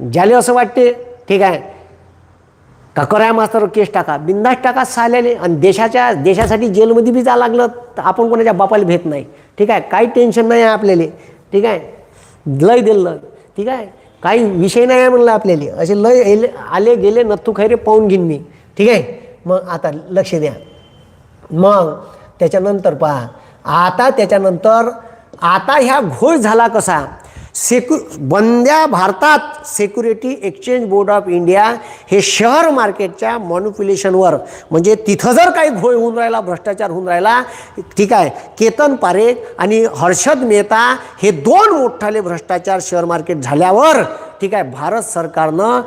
ज्याले असं वाटते, ठीक आहे, का कराय मास्तरवर केस टाका, बिंदास टाका साल्याले. आणि देशासाठी जेलमध्ये बी जा लागलं तर आपण कोणाच्या बापाला भेट नाही, ठीक आहे. काही टेन्शन नाही आहे आपल्याला, ठीक आहे. लय दिलं, ठीक आहे. काही विषय नाही आहे म्हणलं आपल्याला, असे लय आले गेले नथू खैरे पाहून घेईन मी, ठीक आहे. मग आता लक्ष द्या. मग त्याच्यानंतर पहा, आता ह्या घोष झाला कसा? बंद्या भारतात security exchange board of India हे शेअर मार्केटच्या मॅनिप्युलेशनवर, म्हणजे तिथं जर काही घोळ होऊन राहिला, भ्रष्टाचार होऊन राहिला, ठीक आहे. केतन पारेख आणि हर्षद मेहता हे 2 मोठाले भ्रष्टाचार शेअर मार्केट झाल्यावर, ठीक आहे, भारत सरकारनं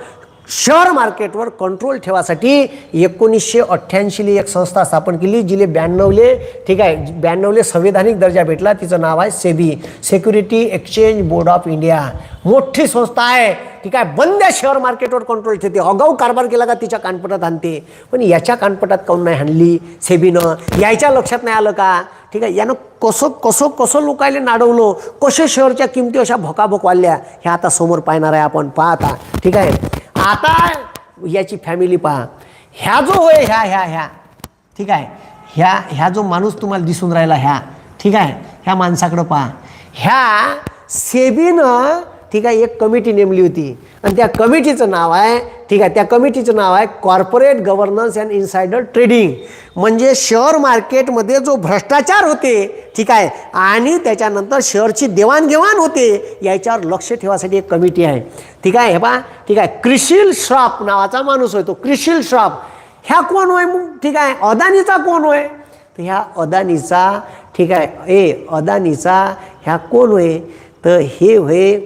शेअर मार्केटवर कंट्रोल ठेवासाठी 1988ली एक संस्था स्थापन केली, जिले 92ले, ठीक आहे, 92ले संवैधानिक दर्जा भेटला. तिचं नाव आहे SEBI, security exchange board of India. मोठी संस्था आहे, ठीक आहे. बंद्या शेअर मार्केटवर कंट्रोल ठेवते. अगाऊ कारभार केला का तिच्या कानपटात आणते. पण याच्या कानपटात काऊन नाही आणली सेबीनं? याच्या लक्षात नाही आलं का? ठीक आहे. यानं कसं लोकायले नाडवलं, कसे शेअरच्या किमती अशा भोकाभोक वाढल्या, हे आता समोर पाहणार आहे आपण. पहा आता, ठीक आहे. आता याची फॅमिली पहा. ह्या जो होय ह्या ठीक आहे, ह्या जो माणूस तुम्हाला दिसून राहिला ह्या, ठीक आहे, ह्या माणसाकडं पहा. ह्या सेबीनं, ठीक आहे, एक कमिटी नेमली होती आणि त्या कमिटीचं नाव आहे, ठीक आहे, त्या कमिटीचं नाव आहे corporate governance and insider trading. म्हणजे शेअर मार्केटमध्ये जो भ्रष्टाचार होते, ठीक आहे, आणि त्याच्यानंतर शेअरची देवाणघेवाण होते, याच्यावर लक्ष ठेवासाठी एक कमिटी आहे, ठीक आहे. हे पहा, ठीक आहे. क्रिशिल श्रॉफ नावाचा माणूस होय, तो क्रिशिल श्रॉफ. ह्या कोण होय मग? ठीक आहे, अदानीचा कोण होय? तर ह्या अदानीचा, ठीक आहे, अदानीचा ह्या कोण होय? तर हे होय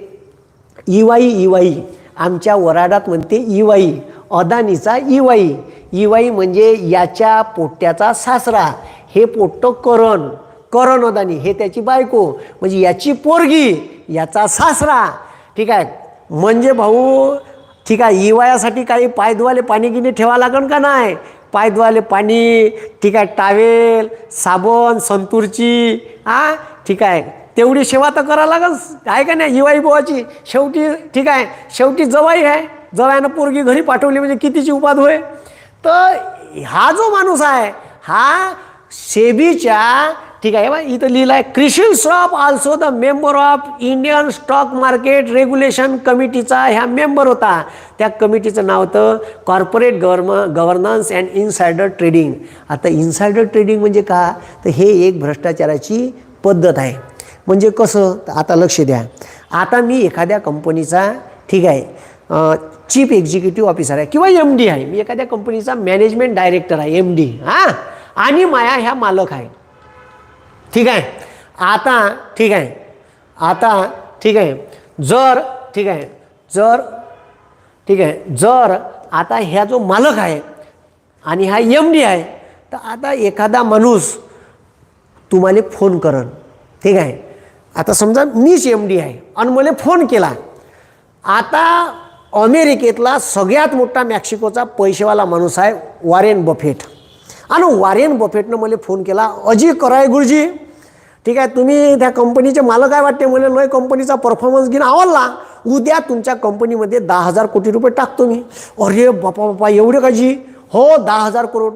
EY. आमच्या वराडात म्हणते EY, अदानीचा EY म्हणजे याच्या पोट्ट्याचा सासरा. हे पोट्ट करण अदानी, हे त्याची बायको, म्हणजे याची पोरगी, याचा सासरा, ठीक आहे. म्हणजे भाऊ, ठीक आहे, EYसाठी काही पायधुवाले पाणी गिनी ठेवा लागन का नाही? पायधुवाले पाणी, ठीक आहे, टावेल, साबण, संतूरची, ठीक आहे, तेवढी सेवा तर करा लागल, आहे का नाही EY बुवाची? शेवटी, ठीक आहे, शेवटी जवाई आहे, जवाईनं पोरगी घरी पाठवली म्हणजे कितीची उपाध होय. तर हा जो माणूस आहे हा सेबीच्या, ठीक आहे, इथं लिहिलं आहे Krishil Shroff also the member of Indian stock market regulation कमिटीचा ह्या मेंबर होता. त्या कमिटीचं नाव होतं corporate governance and insider trading. आता इनसायडर ट्रेडिंग म्हणजे का? तर हे एक भ्रष्टाचाराची पद्धत आहे. म्हणजे कसं? आता लक्ष द्या. आता मी एखाद्या कंपनीचा, ठीक आहे, चीफ एक्झिक्युटिव्ह ऑफिसर आहे किंवा MD आहे. मी एखाद्या कंपनीचा मॅनेजमेंट डायरेक्टर आहे, MD, आणि माया ह्या मालक आहे, ठीक आहे. आता ठीक आहे, जर आता ह्या जो मालक आहे आणि हा MD आहे, तर आता एखादा माणूस तुम्हाला फोन करन, ठीक आहे. आता समजा मीच MD आहे आणि मला फोन केला. आता अमेरिकेतला सगळ्यात मोठा मेक्सिकोचा पैसेवाला माणूस आहे वॉरेन बफेट. आणि वॉरेन बफेटनं मला फोन केला, अजी कराय गुरुजी, ठीक आहे, तुम्ही त्या कंपनीचे मालक आहे वाटते, मला लय कंपनीचा परफॉर्मन्स घेऊन आवडला, उद्या तुमच्या कंपनीमध्ये 10,000 कोटी रुपये टाकतो मी. अरे बापा एवढे का जी? हो, 10,000 करोड.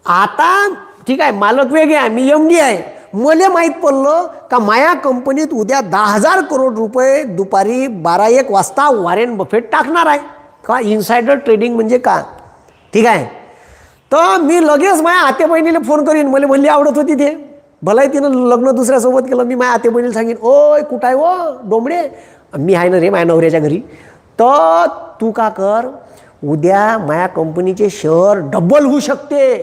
आता ठीक आहे, मालक वेगळे आहे, मी MD आहे. मला माहीत पडलं का माया कंपनीत उद्या 10,000 करोड रुपये दुपारी 12-1 वाजता वॉरेन बफेट टाकणार आहे का? इनसायडर ट्रेडिंग म्हणजे का? ठीक आहे. तर मी लगेच माझ्या आते बहिणीला फोन करीन. मला म्हणली आवडत होती ते, भलाही तिनं लग्न दुसऱ्यासोबत केलं. मी माझ्या आते बहिणीला सांगेन, ओय कुठं आहे हो डोंबडे, मी आहे ना रे माझ्या नवऱ्याच्या घरी, तर तू का कर, उद्या माझ्या कंपनीचे शेअर डबल होऊ शकते,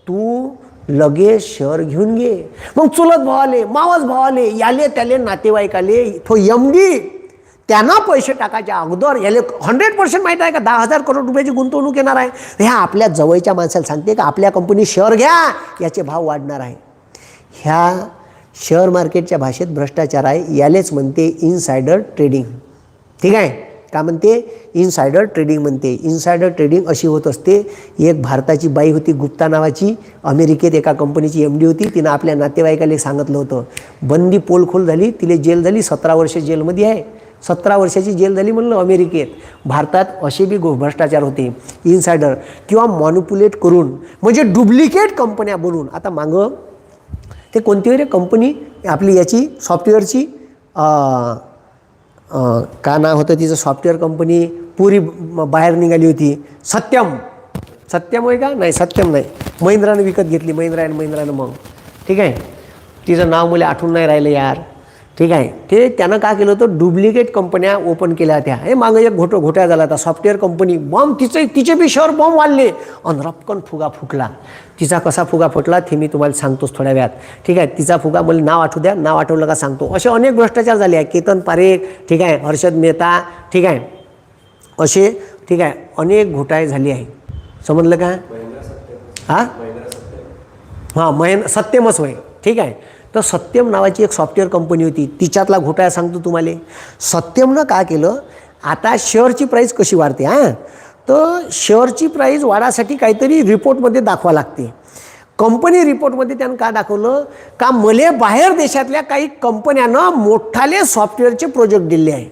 तू लगेच शेअर घेऊन घे. मग चुलत भावाले, मावस भावाले, याले त्याले नातेवाईकाले तो MD त्यांना पैसे टाकायच्या अगोदर याले 100% माहीत आहे का 10,000 करोड रुपयाची गुंतवणूक येणार आहे. ह्या आपल्या जवळच्या माणसाला सांगते का आपल्या कंपनी शेअर घ्या, याचे भाव वाढणार आहे. ह्या शेअर मार्केटच्या भाषेत भ्रष्टाचार आहे, यालेच म्हणते इनसायडर ट्रेडिंग. ठीक आहे, का म्हणते इनसायडर ट्रेडिंग म्हणते. इनसायडर ट्रेडिंग अशी होत असते. एक भारताची बाई होती गुप्ता नावाची, अमेरिकेत एका कंपनीची MD होती. तिनं आपल्या नातेवाईकाला सांगितलं होतं, बंदी पोलखोल झाली, तिला जेल झाली, 17 वर्ष जेलमध्ये आहे. 17 वर्षाची जेल झाली म्हणलं अमेरिकेत. भारतात असे बी भ्रष्टाचार होते इनसायडर किंवा मॉनिप्युलेट करून, म्हणजे डुप्लिकेट कंपन्या बनवून. आता मागं ते कोणती रे कंपनी आपली याची सॉफ्टवेअरची, का नाव होतं तिचं, सॉफ्टवेअर कंपनी पुरी बाहेर निघाली होती, सत्यम होय का, नाही सत्यम नाही, महिंद्रानं विकत घेतली, महिंद्रानं मग. ठीक आहे, तिचं नाव मला आठवून नाही राहिलं यार. ठीक आहे, ते त्यानं काय केलं होतं, डुप्लिकेट कंपन्या ओपन केल्या होत्या. हे मागं एक घोटाळा झाला होता, सॉफ्टवेअर कंपनी बॉम्ब, तिचे बी शेअर बॉम्ब वाढले आणि रपकन फुगा फुटला. तिचा कसा फुगा फुटला ते मी तुम्हाला सांगतोच थोड्या वेळात. ठीक आहे, तिचा फुगा मला नाव आठवू द्या, नाव आठवलं का सांगतो. असे अनेक भ्रष्टाचार झाले आहे, केतन पारेख, ठीक आहे, हर्षद मेहता, ठीक आहे, असे ठीक आहे अनेक घोटाळे झाले आहे. समजलं का? हां सत्यमच होय. ठीक आहे, तर सत्यम नावाची एक सॉफ्टवेअर कंपनी होती, तिच्यातला घोटाळा सांगतो तुम्हाला. सत्यमनं काय केलं, आता शेअरची प्राईस कशी वाढते, तर शेअरची प्राईस वाढासाठी काहीतरी रिपोर्टमध्ये दाखवा लागते. कंपनी रिपोर्टमध्ये त्यानं काय दाखवलं का, मले बाहेर देशातल्या काही कंपन्यानं मोठाले सॉफ्टवेअरचे प्रोजेक्ट दिले आहे.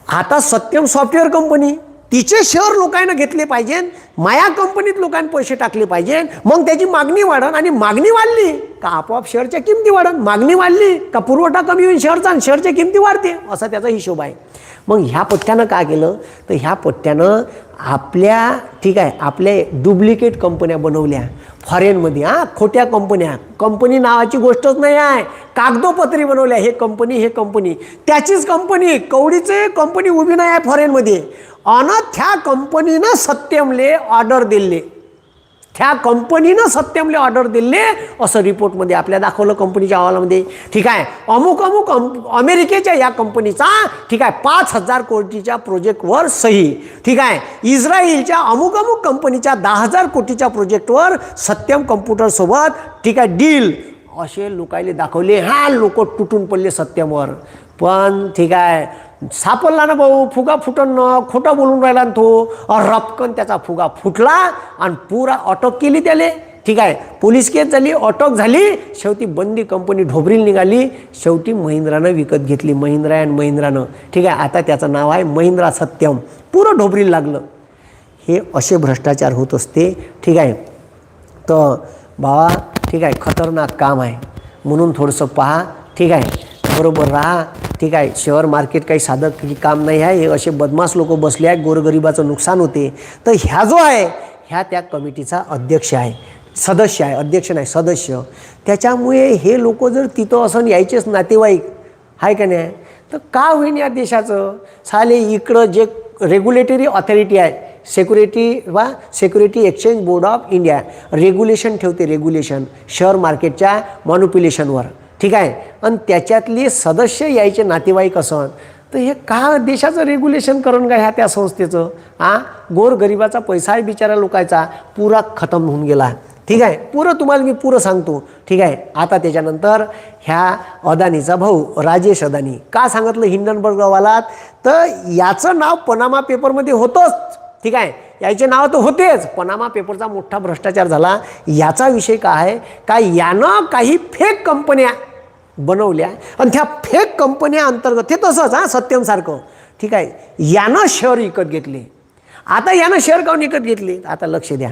आता सत्यम सॉफ्टवेअर कंपनी, तिचे शेअर लोकांना घेतले पाहिजे, माया कंपनीत लोकांनी पैसे टाकले पाहिजे, मग त्याची मागणी वाढन, आणि मागणी वाढली का आपोआप शेअरच्या किमती वाढन, मागणी वाढली का पुरवठा कमी होईल शेअरचा आणि शेअरच्या किमती वाढते, असा त्याचा हिशोब आहे. मग ह्या पठ्ठ्यानं काय केलं, तर ह्या पठ्ठ्यानं आपल्या ठीक आहे आपल्या डुप्लिकेट कंपन्या बनवल्या फॉरेनमध्ये. खोट्या कंपनी नावाची गोष्टच नाही आहे, कागदोपत्री बनवल्या. हे कंपनी त्याचीच कंपनी, कवडीचे कंपनी उभी नाही आहे फॉरेनमध्ये. आणि त्या कंपनीनं सत्यमले ऑर्डर दिले, असं रिपोर्टमध्ये आपल्या दाखवलं कंपनीच्या अहवालामध्ये. ठीक आहे, अमुक अमेरिकेच्या या कंपनीचा ठीक आहे 5,000 कोटीच्या प्रोजेक्टवर सही. ठीक आहे, इस्रायलच्या अमुक कंपनीच्या 10,000 कोटीच्या प्रोजेक्टवर सत्यम कम्प्युटरसोबत ठीक आहे डील, असे लोकायले दाखवले. लोक तुटून पडले सत्यमवर. पण ठीक आहे, सापडला ना भाऊ, फुगा फुटन न, खोटं बोलून राहिला ना तो, रपकन त्याचा फुगा फुटला आणि पुरा अटक केली त्याले. ठीक आहे, पोलीस केस झाली, अटक झाली, शेवटी बंदी कंपनी ढोबरीला निघाली. शेवटी महिंद्रानं विकत घेतली, महिंद्रानं. ठीक आहे, आता त्याचं नाव आहे महिंद्रा सत्यम, पुरं ढोबरीला लागलं. हे असे भ्रष्टाचार होत असते. ठीक आहे, तर बाबा ठीक आहे खतरनाक काम आहे, म्हणून थोडंसं पहा. ठीक आहे, बरोबर राहा. ठीक आहे, शेअर मार्केट काही साधं काम नाही आहे, हे असे बदमाश लोक बसले आहेत, गोरगरिबाचं नुकसान होते. तर ह्या जो आहे ह्या त्या कमिटीचा अध्यक्ष आहे, सदस्य आहे, अध्यक्ष नाही सदस्य. त्याच्यामुळे हे लोक जर तिथं असं यायचेच नातेवाईक आहे का नाही, तर का होईन या देशाचं. साले इकडं जे रेग्युलेटरी ऑथॉरिटी आहे, security exchange board of India regulation ठेवते, रेग्युलेशन शेअर मार्केटच्या मॅनिप्युलेशनवर. ठीक आहे, आणि त्याच्यातली सदस्य यायचे नातेवाईक असं, तर हे का देशाचं रेग्युलेशन करून का ह्या त्या संस्थेचं. गोरगरिबाचा पैसा आहे बिचारा लोकांचा पुरा खतम होऊन गेला. ठीक आहे, तुम्हाला मी पुरं सांगतो. ठीक आहे, आता त्याच्यानंतर ह्या अदानीचा भाऊ राजेश अदानी का सांगितलं हिंडनबर्ग अहवालात, तर याचं नाव पनामा पेपरमध्ये होतंच. ठीक आहे, याचे नाव तर होतेच, पनामा पेपरचा मोठा भ्रष्टाचार झाला. याचा विषय काय आहे का, यानं काही फेक कंपन्या बनवल्या आणि त्या फेक कंपन्या अंतर्गत ते तसंच सत्यमसारखं. ठीक आहे, यानं शेअर विकत घेतले. आता यानं शेअर काऊन विकत घेतले, आता लक्ष द्या,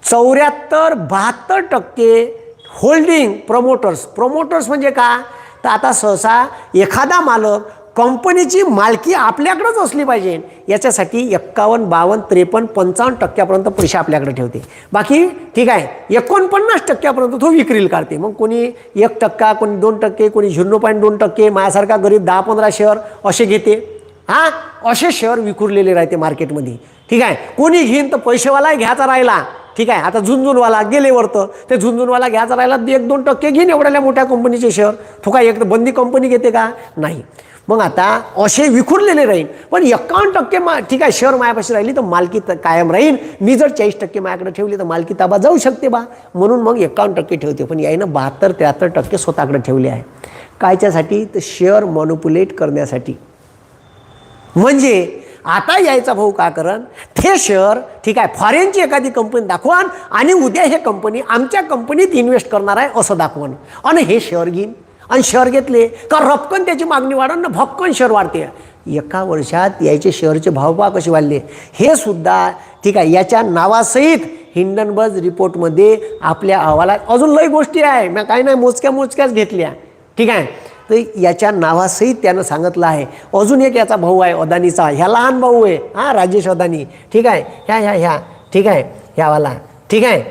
74-72% होल्डिंग प्रमोटर्स म्हणजे का, तर आता सहसा एखादा मालक कंपनीची मालकी आपल्याकडेच असली पाहिजे. याच्यासाठी 51, 52, 53, 55% पैसे आपल्याकडे ठेवते. बाकी ठीक आहे 49% तो विक्रीला काढते. मग कोणी 1%, कोणी 2%, कोणी 0.2%, माझ्यासारखा गरीब 10-15 शेअर असे घेते. हां, असे शेअर विखुरलेले राहते मार्केटमध्ये. ठीक आहे, कोणी घेईन तर पैसेवाला घ्यायचा राहिला. ठीक आहे, आता झुंझुनवाला गेले वरतं, ते झुंझुनवाला घ्यायचा राहिला 1-2% घेईन एवढ्या मोठ्या कंपनीचे शेअर. तो काय एक बंदी कंपनी घेते का? नाही. मग आता असे विखुरलेले राहील. पण 51% ठीक आहे शेअर मायापाशी राहिली तर मालकी कायम राहील. मी जर 40% माझ्याकडे ठेवली तर मालकी ताबा जाऊ शकते बा. म्हणून मग 51% ठेवते. पण यानं 72-73% स्वतःकडे ठेवले आहे. कायच्यासाठी? तर शेअर मॉनिप्युलेट करण्यासाठी. म्हणजे आता यायचा भाऊ काय करन, ते शेअर ठीक आहे फॉरेनची एखादी कंपनी दाखवान आणि उद्या हे कंपनी आमच्या कंपनीत इन्व्हेस्ट करणार आहे असं दाखवण आणि हे शेअर घेईन. आणि शेअर घेतले का रपकन त्याची मागणी वाढन ना भक्कन शेअर वाढते. एका वर्षात याचे शेअरचे भाव पहा कसे वाढले. हे सुद्धा ठीक आहे याच्या नावासहित हिंडनबर्ग रिपोर्टमध्ये आपल्या अहवालात अजून लई गोष्टी आहे. मी काही नाही मोजक्याच घेतल्या. ठीक आहे, तर याच्या नावासहित त्यानं सांगितलं आहे. अजून एक याचा भाऊ आहे अदानीचा, ह्या लहान भाऊ आहे हां राजेश अदानी. ठीक आहे, ह्या ठीक आहे ह्यावाला. ठीक आहे,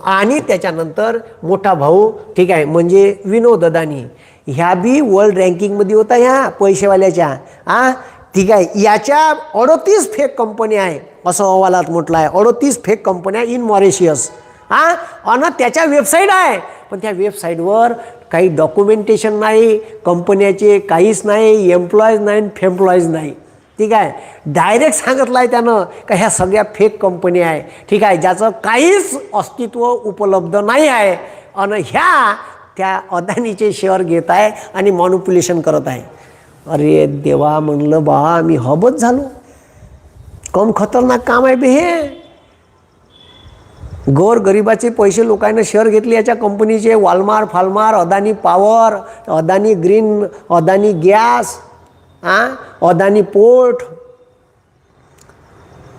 आणि त्याच्यानंतर मोठा भाऊ ठीक आहे म्हणजे विनोद अदानी. ह्या बी वर्ल्ड रँकिंगमध्ये होता ह्या पैसेवाल्याच्या. हां ठीक आहे, याच्या 38 फेक कंपन्या आहे असं अहवालात म्हटलं आहे. 38 फेक कंपन्या इन मॉरिशियस. हां, आणि त्याच्या वेबसाईट आहे. पण त्या वेबसाईटवर काही डॉक्युमेंटेशन नाही, कंपन्याचे काहीच नाही, एम्प्लॉईज नाही, फेम्प्लॉईज नाही. ठीक आहे, डायरेक्ट सांगितलं आहे त्यानं का ह्या सगळ्या फेक कंपनी आहे. ठीक आहे, ज्याचं काहीच अस्तित्व उपलब्ध नाही आहे. आणि ह्या त्या अदानीचे शेअर घेत आहे आणि मॉनिप्युलेशन करत आहे. अरे देवा, म्हणलं बा मी हबच झालो. कम खतरनाक काम आहे बे हे. गोर गरिबाचे पैसे लोकांना शेअर घेतले याच्या कंपनीचे. वॉलमार्ट, फालमार, Adani power, Adani green, Adani gas, Adani port.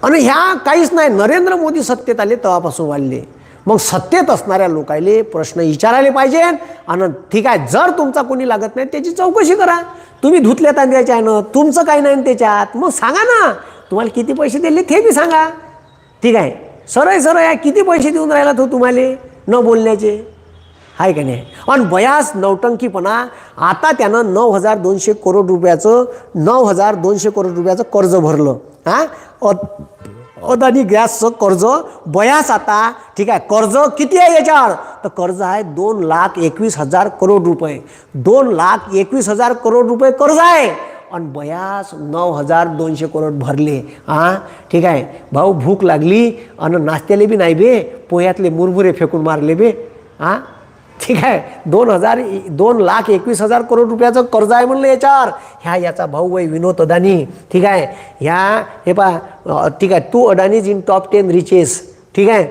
आणि ह्या काहीच नाही. नरेंद्र मोदी सत्तेत आले तेव्हापासून वाढले. मग सत्तेत असणाऱ्या लोकांना प्रश्न विचारायला पाहिजे. आणि ठीक आहे, जर तुमचा कोणी लागत नाही त्याची चौकशी करा. तुम्ही धुतल्या तांदळाच्या आहे ना, तुमचं काही नाही त्याच्यात, मग सांगा ना तुम्हाला किती पैसे दिले ते बी सांगा. ठीक आहे, सरळ किती पैसे देऊन राहिला तो तुम्हाला न बोलण्याचे आहे का नाही. आणि बयास नौटंकीपणा. आता त्यानं 9,200 करोड रुपयाचं कर्ज भरलं. हां, अदानी गॅसचं कर्ज बयास आता ठीक आहे. कर्ज किती आहे याच्यावर? तर कर्ज आहे 2,21,000 करोड रुपये. 2,21,000 करोड रुपये कर्ज आहे. आणि बयास 9,200 करोड भरले. हां ठीक आहे भाऊ, भूक लागली आणि नाश्त्याले बी नाही बे, पोह्यातले मुरमुरे फेकून मारले बे. हां ठीक आहे, 2,21,000 करोड रुपयाचं कर्ज आहे म्हणलं याच्यावर. याचा भाऊ आहे विनोद अदानी. ठीक आहे, हे पहा ठीक आहे, तू अडानीज इन टॉप 10 रिचेस. ठीक आहे,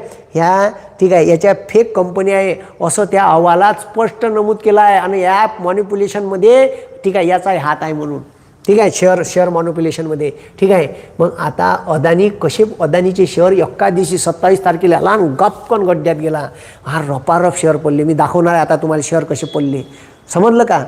ठीक आहे याच्या फेक कंपनी आहे असं त्या अहवालात स्पष्ट नमूद केलं आहे. आणि ॲप मॉनिप्युलेशनमध्ये ठीक आहे याचा हात आहे म्हणून. ठीक आहे, शेअर मॉनिप्युलेशनमध्ये. ठीक आहे, मग आता अदानीचे शेअर एका दिवशी 27 तारखेला आला आणि गपकन गड्ड्यात गेला. हा रपारप शेअर पडले. मी दाखवणार आहे आता तुम्हाला शेअर कसे पडले, समजलं का.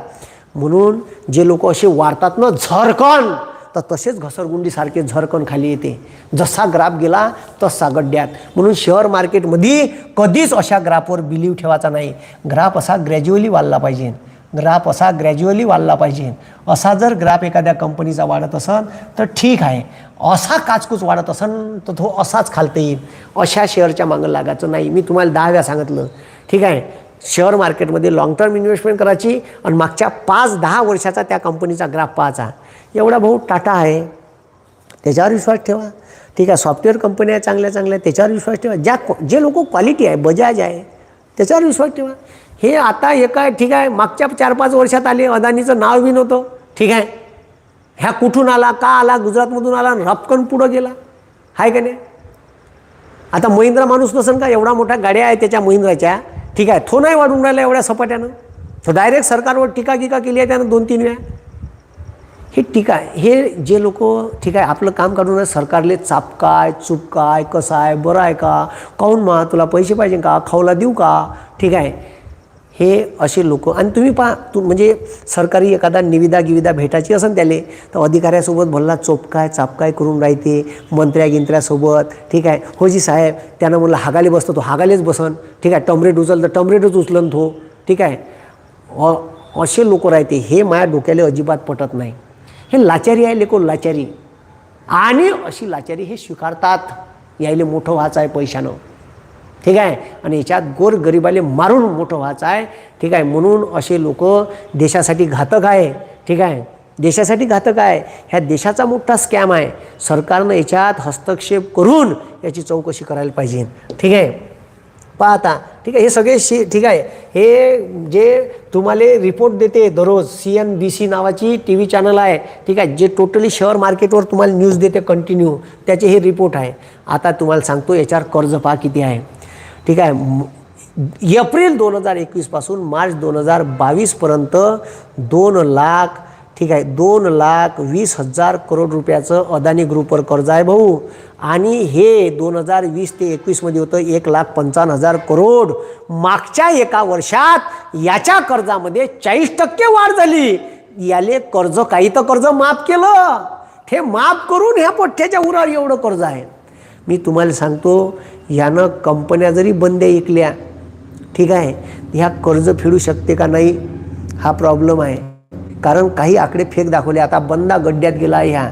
म्हणून जे लोक असे वाढतात ना झरकन, तर तसेच घसरगुंडीसारखे झरकन खाली येते. जसा ग्राफ गेला तसा गड्ड्यात. म्हणून शेअर मार्केटमध्ये कधीच अशा ग्राफवर बिलीव ठेवायचा नाही. ग्राफ असा ग्रॅज्युअली वाढला पाहिजे. असा जर ग्राफ एखाद्या कंपनीचा वाढत असेल तर ठीक आहे. असा काचकूच वाढत असेल तर तो असाच खालता येईल. अशा शेअरच्या मागं लागायचं नाही. मी तुम्हाला 10 वेळा सांगितलं. ठीक आहे, शेअर मार्केटमध्ये लॉंग टर्म इन्व्हेस्टमेंट करायची आणि मागच्या 5-10 वर्षाचा त्या कंपनीचा ग्राफ पाहायचा. एवढा भाऊ टाटा आहे त्याच्यावर विश्वास ठेवा. ठीक आहे, सॉफ्टवेअर कंपन्या आहे चांगल्या त्याच्यावर विश्वास ठेवा. जे लोक क्वालिटी आहे, बजाज आहे त्याच्यावर विश्वास ठेवा. हे आता एका ठीक आहे मागच्या 4-5 वर्षात आले. अदानीचं नाव बी नव्हतं. ठीक आहे, ह्या कुठून आला, का आला, गुजरातमधून आला, रपकन पुढं गेला आहे का नाही. आता महिंद्रा माणूस नसेल का, एवढा मोठ्या गाड्या आहे त्याच्या महिंद्राच्या. ठीक आहे, तो नाही वाढून राहिला एवढ्या सपाट्यानं. तो डायरेक्ट सरकारवर टीका केली आहे त्यानं 2-3 वेळा. हे टीका आहे. हे जे लोक ठीक आहे आपलं काम काढून सरकारले चापकाय चुपकाय कसं आहे, बरं आहे का, काहून मा तुला पैसे पाहिजे का, खाऊला देऊ का. ठीक आहे, हे असे लोक. आणि तुम्ही पहा म्हणजे सरकारी एखादा निविदा भेटायची असेल त्याले तर अधिकाऱ्यासोबत भल्ला चोपकाय चापकाय करून राहते, मंत्र्यागिंत्र्यासोबत. ठीक आहे, हो जी साहेब त्यानं म्हणलं हागाले बसतो तो हागालेच बसन. ठीक आहे, टमरेट उचल तर टमरेटच उचलन तो. ठीक आहे, असे लोक राहते. हे माझ्या डोक्याला अजिबात पटत नाही. हे लाचारी आहे लेको, लाचारी. आणि अशी लाचारी हे स्वीकारतात. यायले मोठं व्हायचं आहे पैशानं. ठीक आहे, आणि याच्यात गोरगरिबाले मारून मोठं व्हायचं आहे. ठीक आहे, म्हणून असे लोक देशासाठी घातक आहे. ठीक आहे, देशासाठी घातक आहे. ह्या देशाचा मोठा स्कॅम आहे. सरकारनं याच्यात हस्तक्षेप करून याची चौकशी करायला पाहिजे. ठीक आहे, पाहता. ठीक आहे, हे सगळे ठीक आहे, हे जे तुम्हाला रिपोर्ट देते दररोज CNBC नावाची TV चॅनल आहे. ठीक आहे, जे टोटली शेअर मार्केटवर तुम्हाला न्यूज देते कंटिन्यू, त्याचे हे रिपोर्ट आहे. आता तुम्हाला सांगतो याच्यावर कर्ज पहा किती आहे. ठीक आहे, एप्रिल 2021 पासून मार्च 2022पर्यंत 2 लाख, ठीक आहे, 2,20,000 करोड रुपयाचं अदानी ग्रुपवर कर्ज आहे भाऊ. आणि हे 2020 ते 21 होतं 1,55,000 करोड. मागच्या एका वर्षात याच्या कर्जामध्ये 40% वाढ झाली. याले कर्ज काही तर कर्ज माफ केलं, हे माफ करून ह्या पठ्ठ्याच्या उरावर एवढं कर्ज आहे. मी तुम्हाला सांगतो यानं कंपन्या जरी बंद ऐकल्या, ठीक आहे, ह्या कर्ज फेडू शकते का नाही हा प्रॉब्लेम आहे. कारण काही आकडे फेक दाखवले. आता बंदा गड्ड्यात गेला ह्या.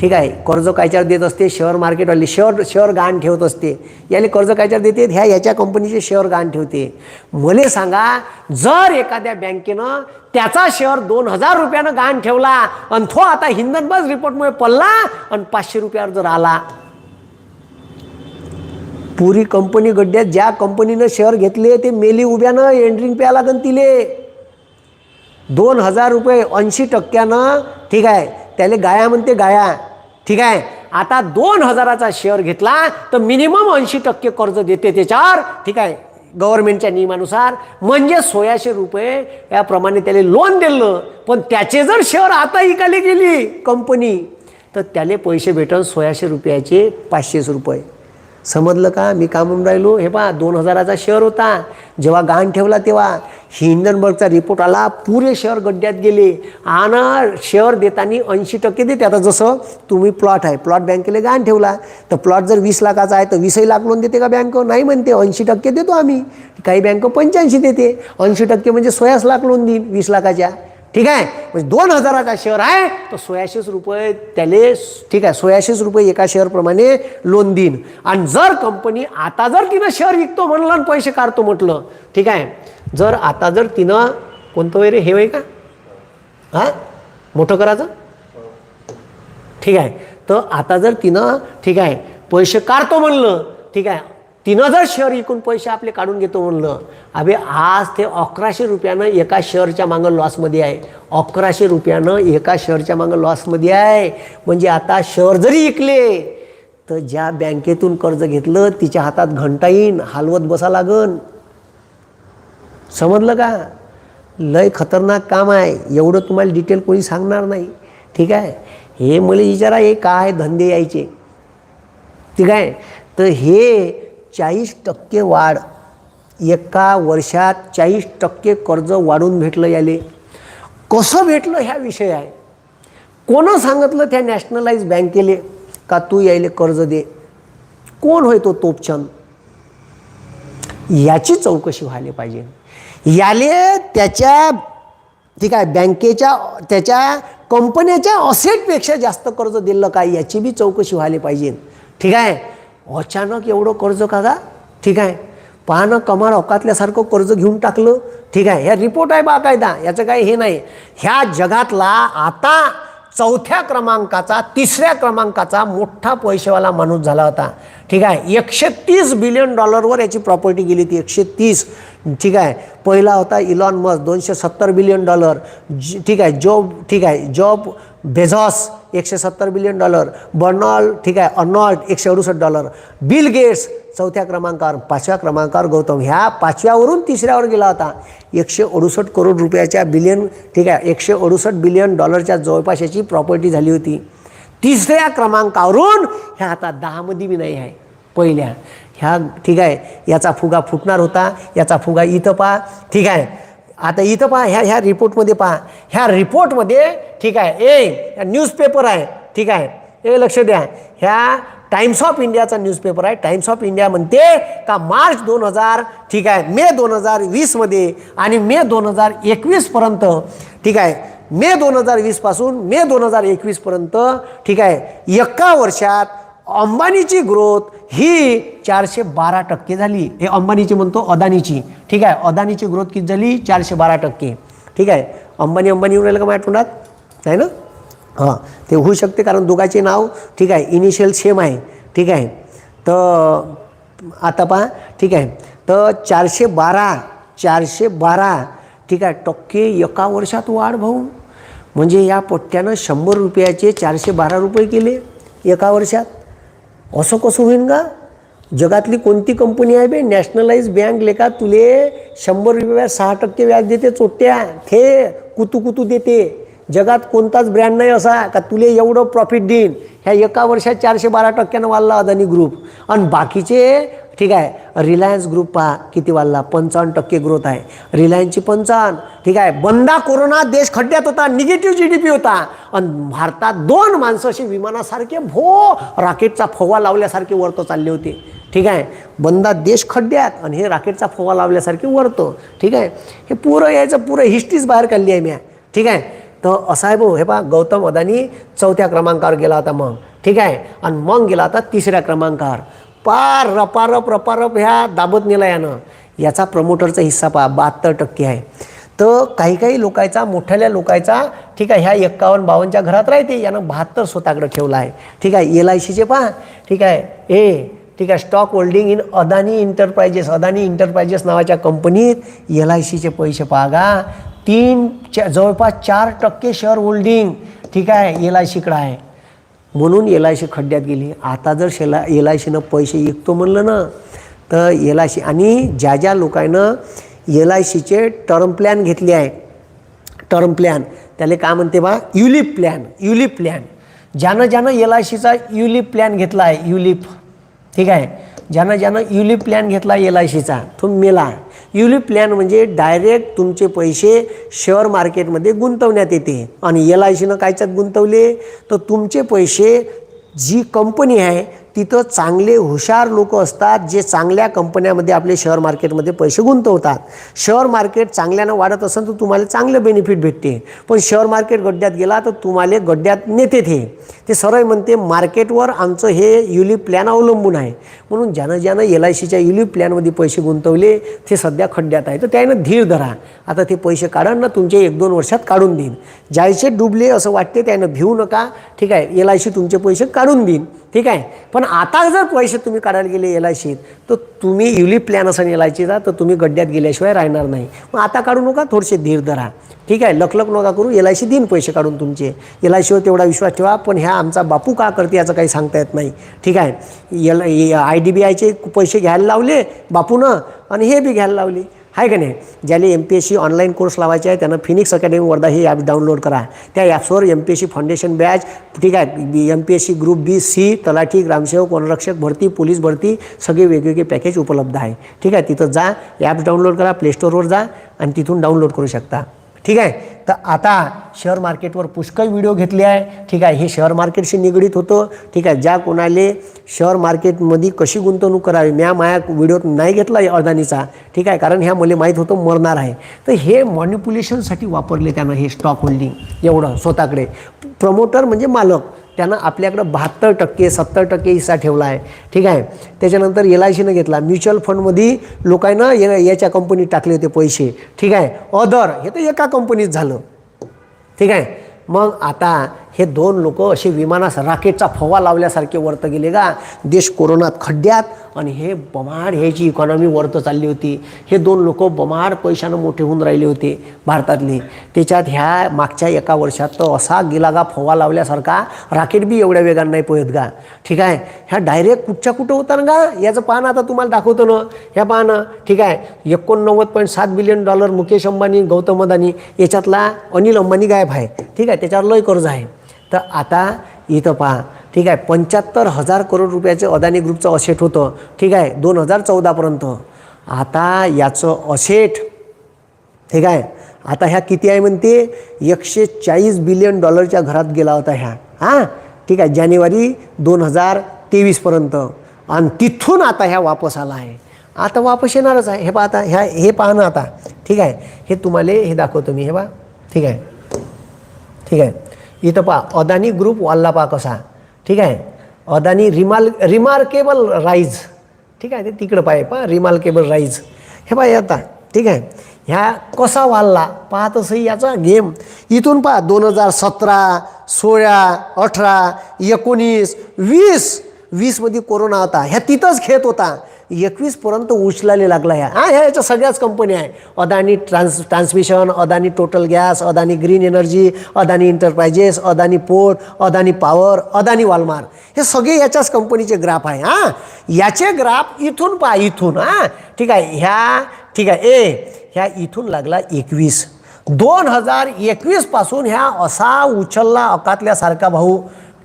ठीक आहे, कर्ज कायच्यावर देत असते शेअर मार्केटवाले, शेअर गहाण ठेवत असते. याले कर्ज कायच्यावर देते, ह्याच्या कंपनीचे शेअर गहाण ठेवते. मला सांगा, जर एखाद्या बँकेनं त्याचा शेअर 2,000 रुपयानं गहाण ठेवला आणि तो आता हिंदनबर्ग रिपोर्टमुळे पडला आणि 500 रुपयावर जर आला, पुरी कंपनी गड्ड्यात. ज्या कंपनीनं शेअर घेतले ते मेली उभ्यानं, एंट्रिंग प्या लागन तिले. 2,000 रुपये 80%. ठीक आहे, त्याला गाया म्हणते गाया. ठीक आहे, आता 2,000चा शेअर घेतला तर मिनिमम 80% कर्ज देते त्याच्यावर. ठीक आहे, गव्हर्नमेंटच्या नियमानुसार. म्हणजे 1,600 रुपये याप्रमाणे त्याला लोन दिलं. पण त्याचे जर शेअर आता इकायला गेली कंपनी तर त्याला पैसे भेटन 1,600 रुपयाचे 500 रुपये. समजलं का मी का म्हणून राहिलो. हे पहा, 2,000चा शेअर होता जेव्हा गहाण ठेवला तेव्हा. हिंडनबर्गचा रिपोर्ट आला, पुरे शेअर गड्ड्यात गेले. आणि शेअर देताना 80% देते. आता जसं तुम्ही प्लॉट आहे, प्लॉट बँकेला गहाण ठेवला तर प्लॉट जर 20 लाखाचा आहे तर 20 लाख लोन देते का बँक? नाही म्हणते, 80% देतो आम्ही. काही बँक 85 देते. 80% म्हणजे 16 लाख लोन देईन 20 लाखाच्या. ठीक आहे, म्हणजे 2,000चा शेअर आहे तर 1,600 रुपये त्याले. ठीक आहे, 1,600 रुपये एका शेअरप्रमाणे लोन देईन. आणि जर कंपनी आता जर तिनं शेअर विकतो म्हणलं आणि पैसे काढतो म्हटलं, ठीक आहे, जर आता जर तिनं कोणतं वगैरे हे आहे का हां मोठं करायचं, ठीक आहे, तर आता जर तिनं, ठीक आहे, पैसे काढतो म्हणलं, ठीक आहे, तिनं जर शेअर विकून पैसे आपले काढून घेतो म्हणलं, अबे आज ते 1100 रुपयानं एका शेअरच्या मागं लॉसमध्ये आहे. 1100 रुपयानं एका शेअरच्या मागं लॉसमध्ये आहे. म्हणजे आता शेअर जरी विकले तर ज्या बँकेतून कर्ज घेतलं तिच्या हातात घंटा येईन, हलवत बसा लागन. समजलं का? लय खतरनाक काम आहे. एवढं तुम्हाला डिटेल कोणी सांगणार नाही. ठीक आहे, हे मला विचारा हे काय धंदे यायचे. ठीक आहे, तर हे 40% वाढ एका वर्षात. 40% कर्ज वाढून भेटलं याले. कसं भेटलं ह्या विषय आहे. कोण सांगितलं त्या नॅशनलाइज बँकेले का तू यायले कर्ज दे? कोण होय तो तोपचंद? याची चौकशी व्हायला पाहिजे. याले त्याच्या, ठीक आहे, बँकेच्या त्याच्या कंपन्याच्या असेटपेक्षा जास्त कर्ज दिलं काय याची बी चौकशी व्हायला पाहिजे. ठीक आहे, अचानक एवढं कर्ज का? ठीक आहे, पाहणं कमाल अवकातल्यासारखं कर्ज घेऊन टाकलं. ठीक आहे, ह्या रिपोर्ट आहे बाकायदा, याचं काही हे नाही. ह्या जगातला आता 4थ्या क्रमांकाचा 3ऱ्या क्रमांकाचा मोठा पैसेवाला माणूस झाला होता. ठीक आहे, $130 बिलियन याची प्रॉपर्टी गेली ती 130. ठीक आहे, पहिला होता इलॉन मस्क $270 बिलियन. ठीक आहे, जॉब बेझॉस $170 बिलियन. बर्नॉल्ड, ठीक आहे, अर्नॉल्ड $168. बिल गेट्स 4थ्या क्रमांकावर. 5व्या क्रमांकावर गौतम. ह्या 5व्यावरून 3ऱ्यावर गेला होता. 168 करोड रुपयाच्या बिलियन, ठीक आहे, $168 बिलियन जवळपास याची प्रॉपर्टी झाली होती. 3ऱ्या क्रमांकावरून ह्या आता 10मध्ये बी नाही आहे पहिल्या ह्या. ठीक आहे, याचा फुगा फुटणार होता, याचा फुगा इथं पहा. ठीक आहे, आता इथं पहा, ह्या रिपोर्टमध्ये पहा, ह्या रिपोर्टमध्ये ठीक आहे न्यूजपेपर आहे, ठीक आहे, हे लक्ष द्या, ह्या टाइम्स ऑफ इंडियाचा न्यूजपेपर आहे. टाइम्स ऑफ इंडिया म्हणते का मार्च 2000 ठीक आहे मे 2020मध्ये आणि मे 2021 पर्यंत ठीक आहे, मे 2020 पासून मे 2021 पर्यंत ठीक आहे एका वर्षात अंबानीची ग्रोथ ही 412% झाली. हे अंबानीची म्हणतो, अदानीची ठीक आहे, अदानीची ग्रोथ किती झाली 412%. ठीक आहे, अंबानी येऊन राहिलं का माझ्या तोंडात, नाही ना? हां, ते होऊ शकते कारण दोघांचे नाव ठीक आहे इनिशियल सेम आहे. ठीक आहे, तर आता पहा ठीक आहे, तर 412 ठीक आहे टक्के एका वर्षात वाढ भाऊ. म्हणजे या पोट्ट्यानं 100 रुपयाचे 412 रुपये केले एका वर्षात. असं कसं होईन का? जगातली कोणती कंपनी आहे बे नॅशनलाइज बँक लेखा तुले 100 रुपयावर 6% व्याज देते चोट्ट्या, थे कुतू देते. जगात कोणताच ब्रँड नाही असा का तुले एवढं प्रॉफिट देईन. ह्या एका वर्षात 412% वाढला अदानी ग्रुप. आणि बाकीचे ठीक आहे रिलायन्स ग्रुप पहा किती वाढला, 55% ग्रोथ आहे रिलायन्सची 55. ठीक आहे, बंदा कोरोना देश खड्ड्यात होता, निगेटिव्ह GDP होता आणि भारतात 2 माणसं असे विमानासारखे राकेटचा फवा लावल्यासारखे वरतो चालले होते. ठीक आहे, बंदा देश खड्ड्यात आणि हे राकेटचा फवा लावल्यासारखे वरतो. ठीक आहे, हे पुरं हिस्ट्रीच बाहेर काढली आहे मी. ठीक आहे, तर असं आहे भाऊ. हे पहा गौतम अदानी 4थ्या क्रमांकावर गेला होता मग. ठीक आहे, आणि मग गेला होता 3ऱ्या क्रमांकावर. पार रपारप ह्या दाबत नेला यानं. याचा प्रमोटरचा हिस्सा पहा 72% आहे. तर काही लोकांचा मोठ्याल्या लोकांचा ठीक आहे ह्या 51-52च्या घरात राहते, यानं 72 स्वतःकडे ठेवला आहे. ठीक आहे, LICचे पहा ठीक आहे ठीक आहे stock holding in Adani enterprises नावाच्या कंपनीत LICचे पैसे पाहा जवळपास 4% शेअर होल्डिंग ठीक आहे LICकडे आहे. म्हणून LIC खड्ड्यात गेली. आता जर LICनं पैसे विकतो म्हणलं ना तर LIC आणि ज्या लोकांना LICचे टर्म प्लॅन घेतले आहे, टर्म प्लॅन त्याला काय म्हणते बा युलिप प्लॅन. ज्यानं LICचा युलिप प्लॅन घेतला आहे युलिप. ठीक आहे, ज्यानं युलिप प्लॅन घेतला LICचा तो मेला. युलिप प्लॅन म्हणजे डायरेक्ट तुमचे पैसे शेअर मार्केटमध्ये गुंतवण्यात येते. आणि LICनं कायच्यात गुंतवले तर तुमचे पैसे जी कंपनी आहे तिथं चांगले हुशार लोक असतात जे चांगल्या कंपन्यामध्ये आपले शेअर मार्केटमध्ये पैसे गुंतवतात. शेअर मार्केट चांगल्यानं वाढत असेल तर तुम्हाला चांगलं बेनिफिट भेटते. पण शेअर मार्केट गड्ड्यात गेला तर तुम्हाला गड्ड्यात नेते ते सरळ म्हणते मार्केटवर आमचं हे युलिप प्लॅन अवलंबून आहे. म्हणून ज्यानं LICच्या युलिप प्लॅनमध्ये पैसे गुंतवले ते सध्या खड्ड्यात आहे. तर त्यानं धीर धरा, आता ते पैसे काढून ना तुमचे 1-2 वर्षात काढून देईन. ज्याचे डुबले असं वाटते त्यानं भिवू नका. ठीक आहे, LIC तुमचे पैसे काढून देईन. ठीक आहे, पण आता जर पैसे तुम्ही काढायला गेले LICत तर तुम्ही युलिप प्लॅन असं LICचा तर तुम्ही गड्ड्यात गेल्याशिवाय राहणार नाही. मग आता काढू नका, थोडेसे धीर धरा. ठीक आहे, लखलख नका करू, LIC देईन पैसे काढून तुमचे. LICवर तेवढा विश्वास ठेवा. पण ह्या आमचा बापू का करते याचं काही सांगता येत नाही. ठीक आहे, IDBIचे पैसे घ्यायला लावले बापूनं आणि हे बी घ्यायला लावले आहे का नाही. ज्याला MPSC ऑनलाईन कोर्स लावायचे आहे त्यानं फिनिक्स अकॅडमी वर्धा हे ॲप डाउनलोड करा. त्या ॲप्सवर MPSC फाउंडेशन बॅच ठीक आहे MPSC ग्रुप B C तलाठी ग्रामसेवक वनरक्षक भरती पोलीस भरती सगळे वेगवेगळे पॅकेज उपलब्ध आहे. ठीक आहे, तिथं जा ॲप्स डाउनलोड करा, प्ले स्टोअरवर जा आणि तिथून डाउनलोड करू शकता. ठीक आहे, तर आता शेअर मार्केटवर पुष्कळ व्हिडिओ घेतले आहे. ठीक आहे, हे शेअर मार्केटशी निगडीत होतं. ठीक आहे, ज्या कोणाले शेअर मार्केटमध्ये कशी गुंतवणूक करावी माया व्हिडिओ नाही घेतला अदानीचा. ठीक आहे, कारण ह्या मला माहीत होतं मरणार आहे. तर हे मॅनिप्युलेशनसाठी वापरले त्यानं हे स्टॉक होल्डिंग एवढं स्वतःकडे. प्रमोटर म्हणजे मालक, त्यानं आपल्याकडं 72% 70% हिस्सा ठेवला आहे. ठीक आहे, त्याच्यानंतर LICनं घेतला. म्युच्युअल फंडमध्ये लोकांना याच्या कंपनीत टाकले होते पैसे. ठीक आहे, अदर हे तर एका कंपनीत झालं. ठीक आहे, मग आता हे 2 लोक असे विमानास राकेटचा फवा लावल्यासारखे वरतं गेले का. देश कोरोनात खड्ड्यात आणि हे बमाड ह्याची इकॉनॉमी वरतं चालली होती. हे 2 लोक बमाड पैशानं मोठे होऊन राहिले होते भारतातले. त्याच्यात ह्या मागच्या एका वर्षात तर असा गेला का फवा लावल्यासारखा. राकेट बी एवढ्या वेगानं नाही पोहत का. ठीक आहे, ह्या डायरेक्ट कुठं होता ना का. याचं पाहणं आता तुम्हाला दाखवतो ना, ह्या पाहणं. ठीक आहे, $89.7 बिलियन मुकेश अंबानी गौतम अदानी याच्यातला अनिल अंबानी गायब आहे. ठीक आहे, त्याच्यावर लय कर्ज आहे. तर आता इथं पहा. ठीक आहे, 75,000 करोड रुपयाचं अदानी ग्रुपचं असेट होतं. ठीक आहे, 2014 पर्यंत. आता याचं असेट ठीक आहे. आता ह्या किती आहे म्हणते, 140 बिलियन डॉलरच्या घरात गेला होता ह्या. हां ठीक आहे, जानेवारी 2023पर्यंत. आणि तिथून आता ह्या वापस आला आहे. आता वापस येणारच आहे. हे पहा आता हे पहा ना आता. ठीक आहे, हे तुम्हाला हे दाखवतो मी. हे पहा. ठीक आहे, ठीक आहे. इथं पहा अदानी ग्रुप वाढला पहा कसा. ठीक आहे, अदानी रिमार्केबल राईज. ठीक आहे, ते तिकडं पहा रिमार्केबल राईज. हे पहा आता. ठीक आहे, ह्या कसा वाढला पहा तसं याचा गेम. इथून पहा 2017, 16, 18, 19, 20मध्ये कोरोना होता. ह्या तिथंच खेत होता. 21पर्यंत उचलायला लागला ह्या याच्या सगळ्याच कंपन्या आहे. Adani transmission, Adani total gas, Adani green energy, Adani enterprises, Adani port, Adani power, Adani Wilmar, हे सगळे याच्याच कंपनीचे ग्राफ आहे. याचे ग्राफ इथून पहा, इथून. ठीक आहे, ठीक आहे, ह्या इथून लागला 21. 2021 पासून ह्या असा उचलला अकातल्यासारखा भाऊ.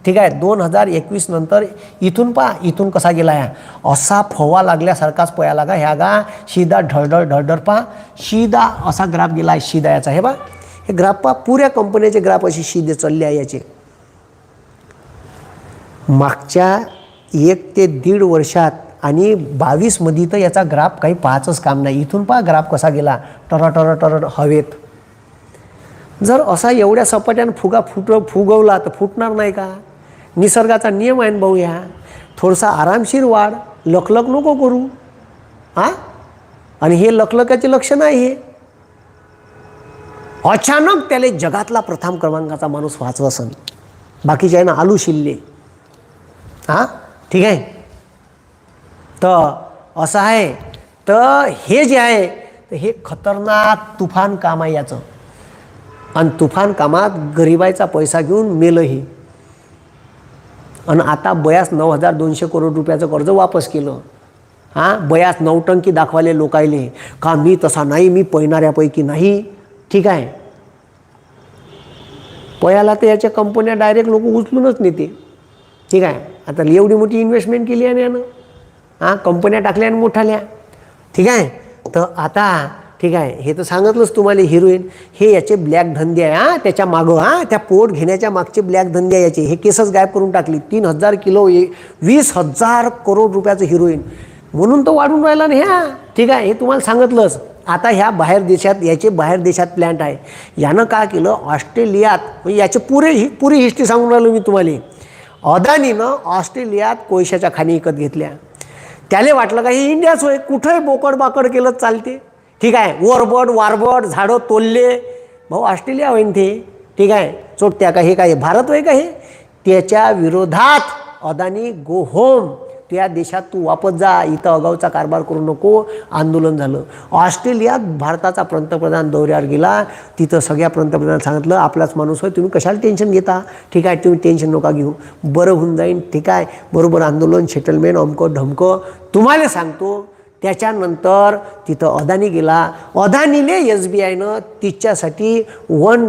ठीक आहे, 2021 नंतर इथून पहा, इथून कसा गेला ह्या असा फवा लागल्यासारखाच पया लागा. ह्या गा शिदा ढळढळ पहा, शिदा असा ग्राफ गेला आहे शिदा याचा. हे बा हे ग्राफ पहा, पुऱ्या कंपन्याचे ग्राफ अशी शिदे चालले आहे याचे. मागच्या 1 ते 1.5 वर्षात आणि 22मध्ये तर याचा ग्राफ काही पाहायचंच काम नाही. इथून पहा ग्राफ कसा गेला, टर हवेत. जर असा एवढ्या सपाट्यानं फुगवला तर फुटणार नाही का? निसर्गाचा नियम आहे भाऊ. ह्या थोडासा आरामशीर वाढ, लखलख नको करू. आणि हे लखलखाचे लक्षण आहे. हे अचानक त्याला जगातला प्रथम क्रमांकाचा माणूस व्हायचं असेल, बाकीचे आहे ना आलू शिल्ले. ठीक आहे, तर असं आहे. तर हे जे आहे तर हे खतरनाक तुफान काम आहे याचं. आणि तुफान कामात गरिबाईचा पैसा घेऊन मेलंही. आणि आता 9,200 करोड रुपयाचं कर्ज वापस केलं. 9टंकी दाखवाले लोकायले का मी तसा नाही, मी पैणाऱ्यापैकी नाही. ठीक आहे, पयाला तर याच्या कंपन्या डायरेक्ट लोक उचलूनच नेते. ठीक आहे, आता एवढी मोठी इन्व्हेस्टमेंट केली आहे यानं, कंपन्या टाकल्या आणि मोठाल्या. ठीक आहे, तर आता ठीक आहे, हे तर सांगितलंच तुम्हाला. हिरोईन हे याचे ब्लॅक धंदे आहे. त्याच्या मागं त्या पोट घेण्याच्या मागचे ब्लॅक धंदे आहे याचे. हे केसच गायब करून टाकली. 3,000 किलो 20,000 करोड रुपयाचं हिरोईन म्हणून तो वाढून राहिला ना ह्या. ठीक आहे, हे तुम्हाला सांगितलंच. आता ह्या बाहेर देशात, याचे बाहेर देशात प्लॅन्ट आहे. यानं काय केलं, ऑस्ट्रेलियात, म्हणजे याचे पुरी हिस्ट्री सांगून राहिलो मी तुम्हाला. अदानीनं ऑस्ट्रेलियात कोळशाच्या खाणी विकत घेतल्या. त्याला वाटलं का हे इंडियाच होय, कुठंही बोकड बाकड केलं चालते. ठीक आहे, वरबड वारबड झाडं तोलले भाऊ ऑस्ट्रेलिया होईन ते. ठीक आहे, चोट्या का हे काय भारत होय का हे? त्याच्या विरोधात अदानी गो होम, त्या देशात तू वापस जा, इथं अगाऊचा कारभार करू नको आंदोलन झालं. ऑस्ट्रेलियात भारताचा पंतप्रधान दौऱ्यावर गेला. तिथं सगळ्या पंतप्रधानांना सांगितलं आपलाच माणूस होय, तुम्ही कशाला टेन्शन घेता. ठीक आहे, तुम्ही टेन्शन नका घेऊ, बरं होऊन जाईन. ठीक आहे, बरोबर आंदोलन सेटलमेंट अमकं ढमकं तुम्हाला सांगतो. त्याच्यानंतर तिथं अदानी गेला. अदानीने SBIनं तिच्यासाठी $1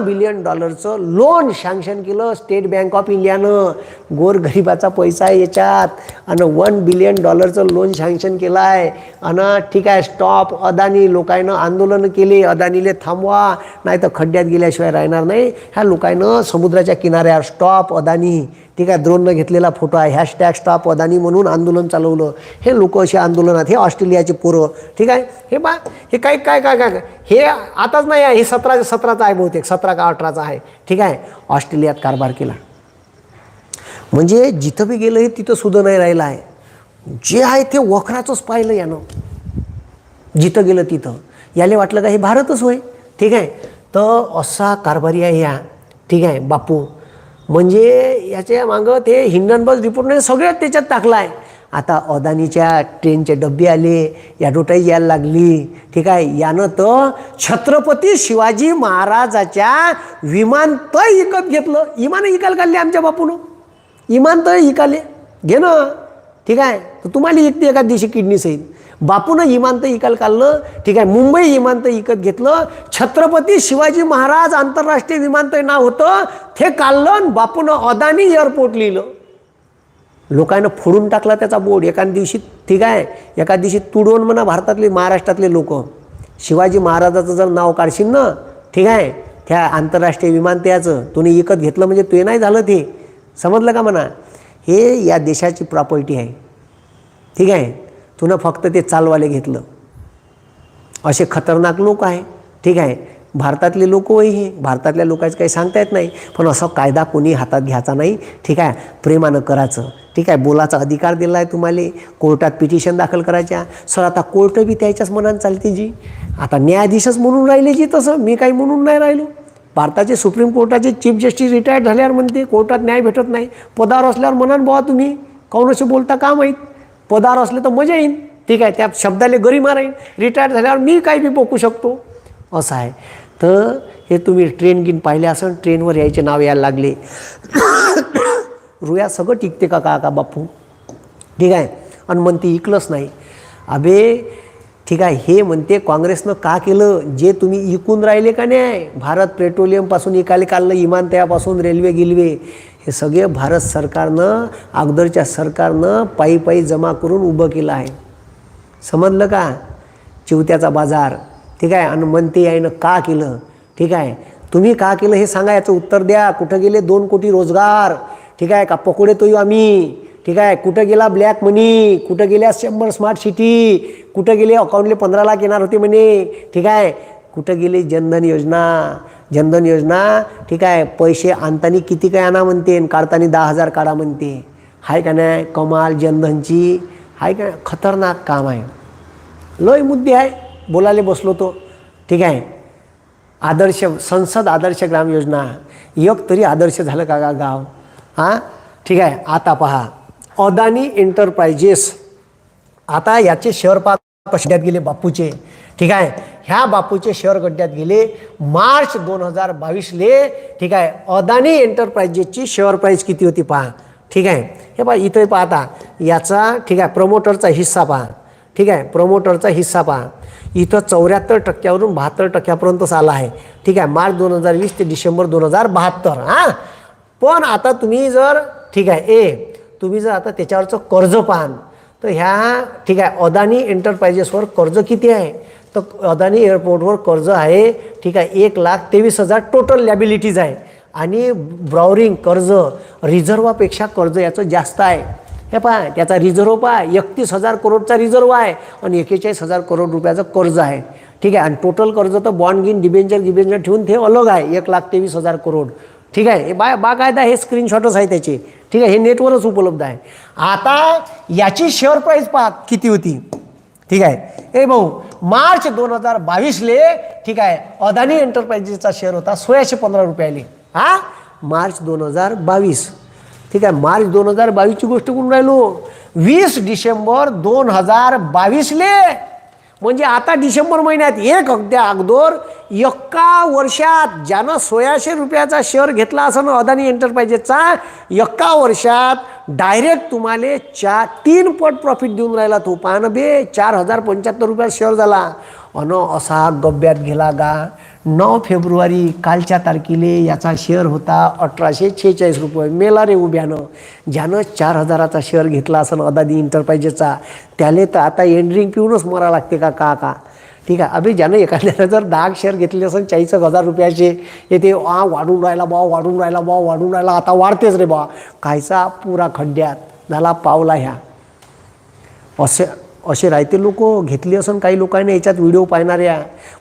बिलियन डॉलरचं लोन सँक्शन केलं. स्टेट बँक ऑफ इंडियानं. गोरगरिबाचा पैसा आहे याच्यात. आणि $1 बिलियन लोन सँक्शन केलं आहे. आणि ठीक आहे, स्टॉप अदानी. लोकांनं आंदोलनं केले, अदानीले थांबवा नाही तर खड्ड्यात गेल्याशिवाय राहणार नाही. ह्या लोकांनं समुद्राच्या किनाऱ्यावर स्टॉप अदानी. ठीक आहे, द्रोणनं घेतलेला फोटो आहे. # स्टॉप अदानी म्हणून आंदोलन चालवलं. हे लोक असे आंदोलनात, हे ऑस्ट्रेलियाचे पोरं. ठीक आहे, हे बा हे काय हे आताच नाही आहे, हे 17चा आहे बहुतेक, 17 का 18चा आहे. ठीक आहे, ऑस्ट्रेलियात कारभार केला. म्हणजे जिथं बी गेलं हे तिथं सुद्धा नाही राहिलं आहे. जे आहे ते वखराचंच पाहिलं यानं. जिथं गेलं तिथं याले वाटलं का हे भारतच होय. ठीक आहे, तर असा कारभारी आहे या. ठीक आहे बापू. म्हणजे याच्या मागं ते हिंडनबर्ग रिपोर्टने सगळ्यात त्याच्यात टाकलं आहे. आता अदानीच्या ट्रेनचे डबे आले, ॲडव्हर्टाईज यायला लागली. ठीक आहे, यानं तर छत्रपती शिवाजी महाराजाच्या विमानतळ विकत घेतलं. विमान इकायला काढले आमच्या बापूनं, विमानतळ इकाले घे ना. ठीक आहे, तर तुम्हाला इकते एका दिवशी किडनी सहित. बापूनं विमानतळ इकायला काढलं. ठीक आहे, मुंबई विमानतळ विकत घेतलं. छत्रपती शिवाजी महाराज आंतरराष्ट्रीय विमानतळ नाव होतं ते काढलं. बापूनं अदानी एअरपोर्ट लिहिलं. लोकांना फोडून टाकला त्याचा बोर्ड एका दिवशी. ठीक आहे, एका दिवशी तुडवून म्हणा भारतातले महाराष्ट्रातले लोक शिवाजी महाराजाचं जर नाव काढशील ना, ठीक आहे, त्या आंतरराष्ट्रीय विमानतळाचं तुम्ही विकत घेतलं म्हणजे ते नाही झालं, ते समजलं का म्हणा. हे या देशाची प्रॉपर्टी आहे, ठीक आहे. तुनं फक्त ते चालवाले घेतलं. असे खतरनाक लोक आहे, ठीक आहे. भारतातले लोक होय, हे भारतातल्या लोकांचं काही सांगता येत नाही. पण असा कायदा कोणी हातात घ्यायचा नाही, ठीक आहे. प्रेमानं करायचं, ठीक आहे. बोलाचा अधिकार दिला आहे तुम्हाला. कोर्टात पिटिशन दाखल करायच्या. सर आता कोर्ट बी त्याच्याच मनात चालते जी. आता न्यायाधीशच म्हणून राहिले जी, तसं मी काही म्हणून नाही राहिलो. भारताचे सुप्रीम कोर्टाचे चीफ जस्टिस रिटायर्ड झाल्यावर म्हणते कोर्टात न्याय भेटत नाही. पदावर असल्यावर म्हणाल बुवा तुम्ही काऊन असे बोलता का माहीत. पदावर असले तर मजा येईन, ठीक आहे. त्या शब्दाले गरी माराईन. रिटायर्ड झाल्यावर मी काही बी बोकू शकतो, असं आहे. तर हे तुम्ही ट्रेन गिन पाहिले असं, ट्रेनवर यायचे नाव यायला लागले. रुया सगळं टिकते का का बापू, ठीक आहे. आणि म्हणते इकलंच नाही. अबे ठीक आहे, हे म्हणते काँग्रेसनं का केलं. जे तुम्ही इकून राहिले का नाही, भारत पेट्रोलियमपासून इकाले काढलं, विमानतळापासून रेल्वे गिल्वे, हे सगळे भारत सरकारनं, अगोदरच्या सरकारनं पायी पायी जमा करून उभं केलं आहे. समजलं का. चिवत्याचा बाजार, ठीक आहे. आणि म्हणते यानं का केलं, ठीक आहे. तुम्ही का केलं हे सांगा, याचं उत्तर द्या. कुठं गेले 2 कोटी रोजगार, ठीक आहे. का पकोडे तो आम्ही, ठीक आहे. कुठं गेला ब्लॅक मनी, कुठं गेल्या 100 स्मार्ट सिटी, कुठं गेले अकाउंटले 15 लाख येणार होते म्हणे, ठीक आहे. कुठं गेली जनधन योजना. जनधन योजना, ठीक आहे. पैसे आणताना किती काय आणा म्हणते, काढताना 10,000 काढा म्हणते. हाय का नाही कमाल जनधनची, हाय का. खतरनाक काम आहे. लय मुद्दे आहे, बोलायला बसलो तो, ठीक आहे. आदर्श संसद आदर्श ग्राम योजना, एक तरी आदर्श झालं का गाव, हां, ठीक आहे. आता पहा अदानी एंटरप्राइजेस, आता याचे शेअर गड्ड्यात गेले बापूचे, ठीक आहे. ह्या बापूचे शेअर गड्ड्यात गेले मार्च 2022ले, ठीक आहे. अदानी एंटरप्राइजेसची शेअर प्राईस किती होती पहा, ठीक आहे. हे पहा इथे पहा आता याचा, ठीक आहे, प्रमोटरचा हिस्सा पहा, ठीक आहे. प्रमोटरचा हिस्सा पहा इथं 74% 72% आला आहे, ठीक आहे. मार्च 2020 ते डिसेंबर 2072. हां, पण आता तुम्ही जर, ठीक आहे, तुम्ही जर आता त्याच्यावरचं कर्ज पाहाल तर ह्या, ठीक आहे, अदानी एंटरप्राइजेसवर कर्ज किती आहे. तर अदानी एअरपोर्टवर कर्ज आहे, ठीक आहे, 1,23,000 टोटल लॅबिलिटीज आहे. आणि ब्रॉवरिंग कर्ज रिझर्वापेक्षा कर्ज याचं जास्त आहे. हे पहा त्याचा रिझर्व पहा 31,000 करोडचा रिझर्व आहे आणि 41,000 करोड रुपयाचं कर्ज आहे, ठीक आहे. आणि टोटल कर्ज तर बॉन्ड गिन डिबेंचर ठेवून ते अलग आहे 1,23,000 करोड, ठीक आहे. हे बाकायदा हे स्क्रीनशॉटच आहे त्याचे, ठीक आहे. हे नेटवरच उपलब्ध आहे. आता याची शेअर प्राईस पहा किती होती, ठीक आहे. भाऊ मार्च 2022ले, ठीक आहे, अदानी एंटरप्राइजेसचा शेअर होता 1615 रुपयाले. हां, मार्च 2022, ठीक आहे. मार्च 2022ची गोष्ट करून राहिलो. 20 डिसेंबर 2022ले, म्हणजे आता डिसेंबर महिन्यात एक अगोदर एका वर्षात ज्यानं 1600 रुपयाचा शेअर घेतला असं ना अदानी एंटरप्राइजेसचा, एका वर्षात डायरेक्ट तुम्हाला 3 पट प्रॉफिट देऊन राहिला तो. पाहणं बे 4,075 रुपयात शेअर झाला. असा गब्यात गेला गा. 9 फेब्रुवारी कालच्या तारखेले याचा शेअर होता 1,846 रुपये. मेला रे उभ्यानं. ज्यानं 4,000चा शेअर घेतला असं अदानी एंटरप्राइजेसचा त्याले तर आता एंड्रिंग पिऊनच मरा लागते का, ठीक आहे. अभि ज्यानं एखाद्यानं जर 10 शेअर घेतले असेल 40,000 रुपयाचे, येते वाढून राहिला वाढून राहिला आता वाढतेच रे बा. कायचा पुरा खड्ड्यात झाला पावला. ह्या असे राहते लोक. घेतली असून काही लोकांनी याच्यात व्हिडिओ पाहणाऱ्या,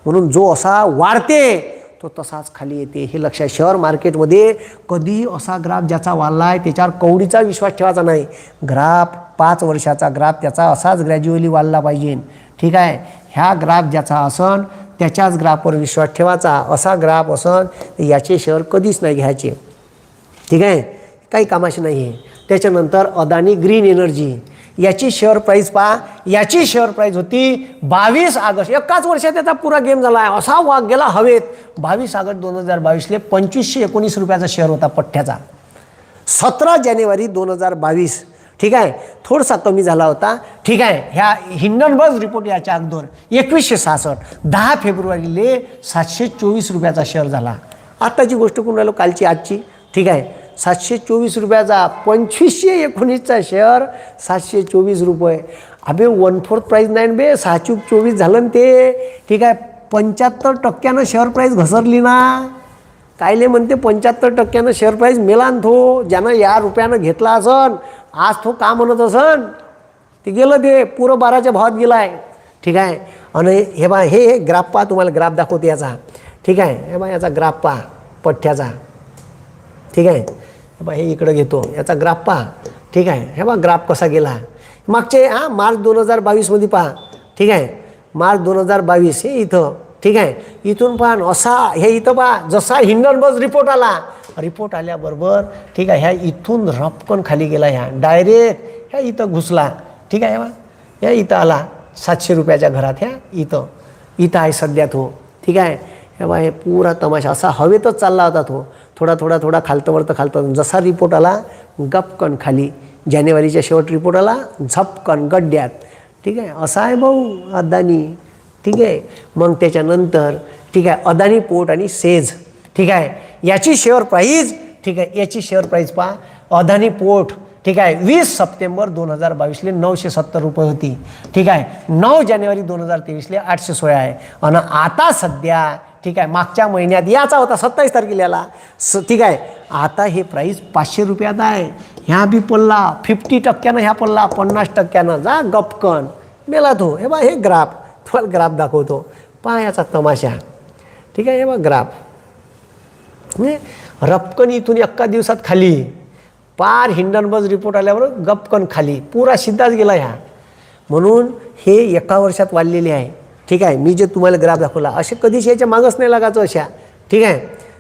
म्हणून जो असा वाढते तो तसाच खाली येते. हे लक्षात. शेअर मार्केटमध्ये कधी असा ग्राफ ज्याचा वाढला आहे त्याच्यावर कवडीचा विश्वास ठेवायचा नाही. ग्राफ 5 वर्षाचा ग्राफ त्याचा असाच ग्रॅज्युअली वाढला पाहिजे, ठीक आहे. ह्या ग्राफ ज्याचा असन त्याच्याच ग्राफवर विश्वास ठेवायचा. असा ग्राफ असन याचे शेअर कधीच नाही घ्यायचे, ठीक आहे. काही कामाशी नाही आहे. त्याच्यानंतर अदानी ग्रीन एनर्जी, याची शेअर प्राईस पहा. याची शेअर प्राईस होती 22 ऑगस्ट, एकाच वर्षात त्याचा पुरा गेम झाला आहे. असा वाघ गेला हवेत. 22 ऑगस्ट 2022ले 2,519 रुपयाचा शेअर होता पठ्ठ्याचा. 17 जानेवारी 2022, ठीक आहे, थोडासा कमी झाला होता, ठीक आहे. ह्या हिंडनबर्ग रिपोर्ट याच्या अगोदर 2166. 10 फेब्रुवारीले 724 रुपयाचा शेअर झाला. आत्ताची गोष्ट करून राहिलो, कालची आजची, ठीक आहे. 724 रुपयाचा 2519चा शेअर 724 रुपये. अबे 1/4 प्राईज नाही बे, 6 चूक 24 झालं ते, ठीक आहे. 75% शेअर प्राईस घसरली ना. कायले म्हणते 75% शेअर प्राईस मेला न तो. ज्यानं या रुपयानं घेतला असन आज तो का म्हणत असन ते गेलं, ते पुरं 12च्या भावात गेला आहे. ठीक आहे. आणि हे बा हे ग्राफ पहा, तुम्हाला ग्राफ दाखवते याचा. ठीक आहे. हे बा याचा ग्राफ पहा पठ्ठ्याचा. ठीक आहे. हे बा हे इकडं घेतो, याचा ग्राफ पहा. ठीक आहे. हे बा ग्राफ कसा गेला मागचे मार्च 2022 पहा. ठीक आहे. मार्च 2022 हे इथं. ठीक आहे. इथून पहा असा हे इथं पहा, जसा हिंडनबर्ग रिपोर्ट आल्याबरोबर ठीक आहे ह्या इथून रपकन खाली गेला, ह्या डायरेक्ट ह्या इथं घुसला. ठीक आहे. ह्या इथं आला 700 रुपयाच्या घरात, ह्या इथं आहे सध्या तो. ठीक आहे. हे बा हे पुरा तमाशा असा हवेतच चालला होता तो. थोडा खालतं जसा रिपोर्ट आला गपकन खाली. जानेवारीच्या शेवट रिपोर्ट आला झपकन गड्ड्यात. ठीक आहे. असा आहे भाऊ अदानी. ठीक आहे. मग त्याच्यानंतर ठीक आहे अदानी पोर्ट आणि सेज. ठीक आहे. याची शेअर प्राईज ठीक आहे याची शेअर प्राईज पहा. अदानी पोर्ट ठीक आहे 20 सप्टेंबर 2022 970 रुपये होती. ठीक आहे. 9 जानेवारी 2023 816 आहे. आणि आता सध्या ठीक आहे मागच्या महिन्यात याचा होता 27 तारखेला ठीक आहे आता हे प्राईस 500 रुपयात आहे. ह्या बी पडला 50% ह्या पडला 50% जा गपकन मेला तो. हे बा हे ग्राफ तुम्हाला ग्राफ दाखवतो पहा याचा तमाशा. ठीक आहे. हे बा ग्राफ रपकन इथून एका दिवसात खाली पार हिंडनबर्ग रिपोर्ट आल्यावर गपकन खाली पुरा सिद्धाच गेला ह्या. म्हणून हे एका वर्षात वाढलेले आहे. ठीक आहे. मी जे तुम्हाला ग्राफ दाखवला असे कधीच याच्या मागच नाही लागायचं अशा. ठीक आहे.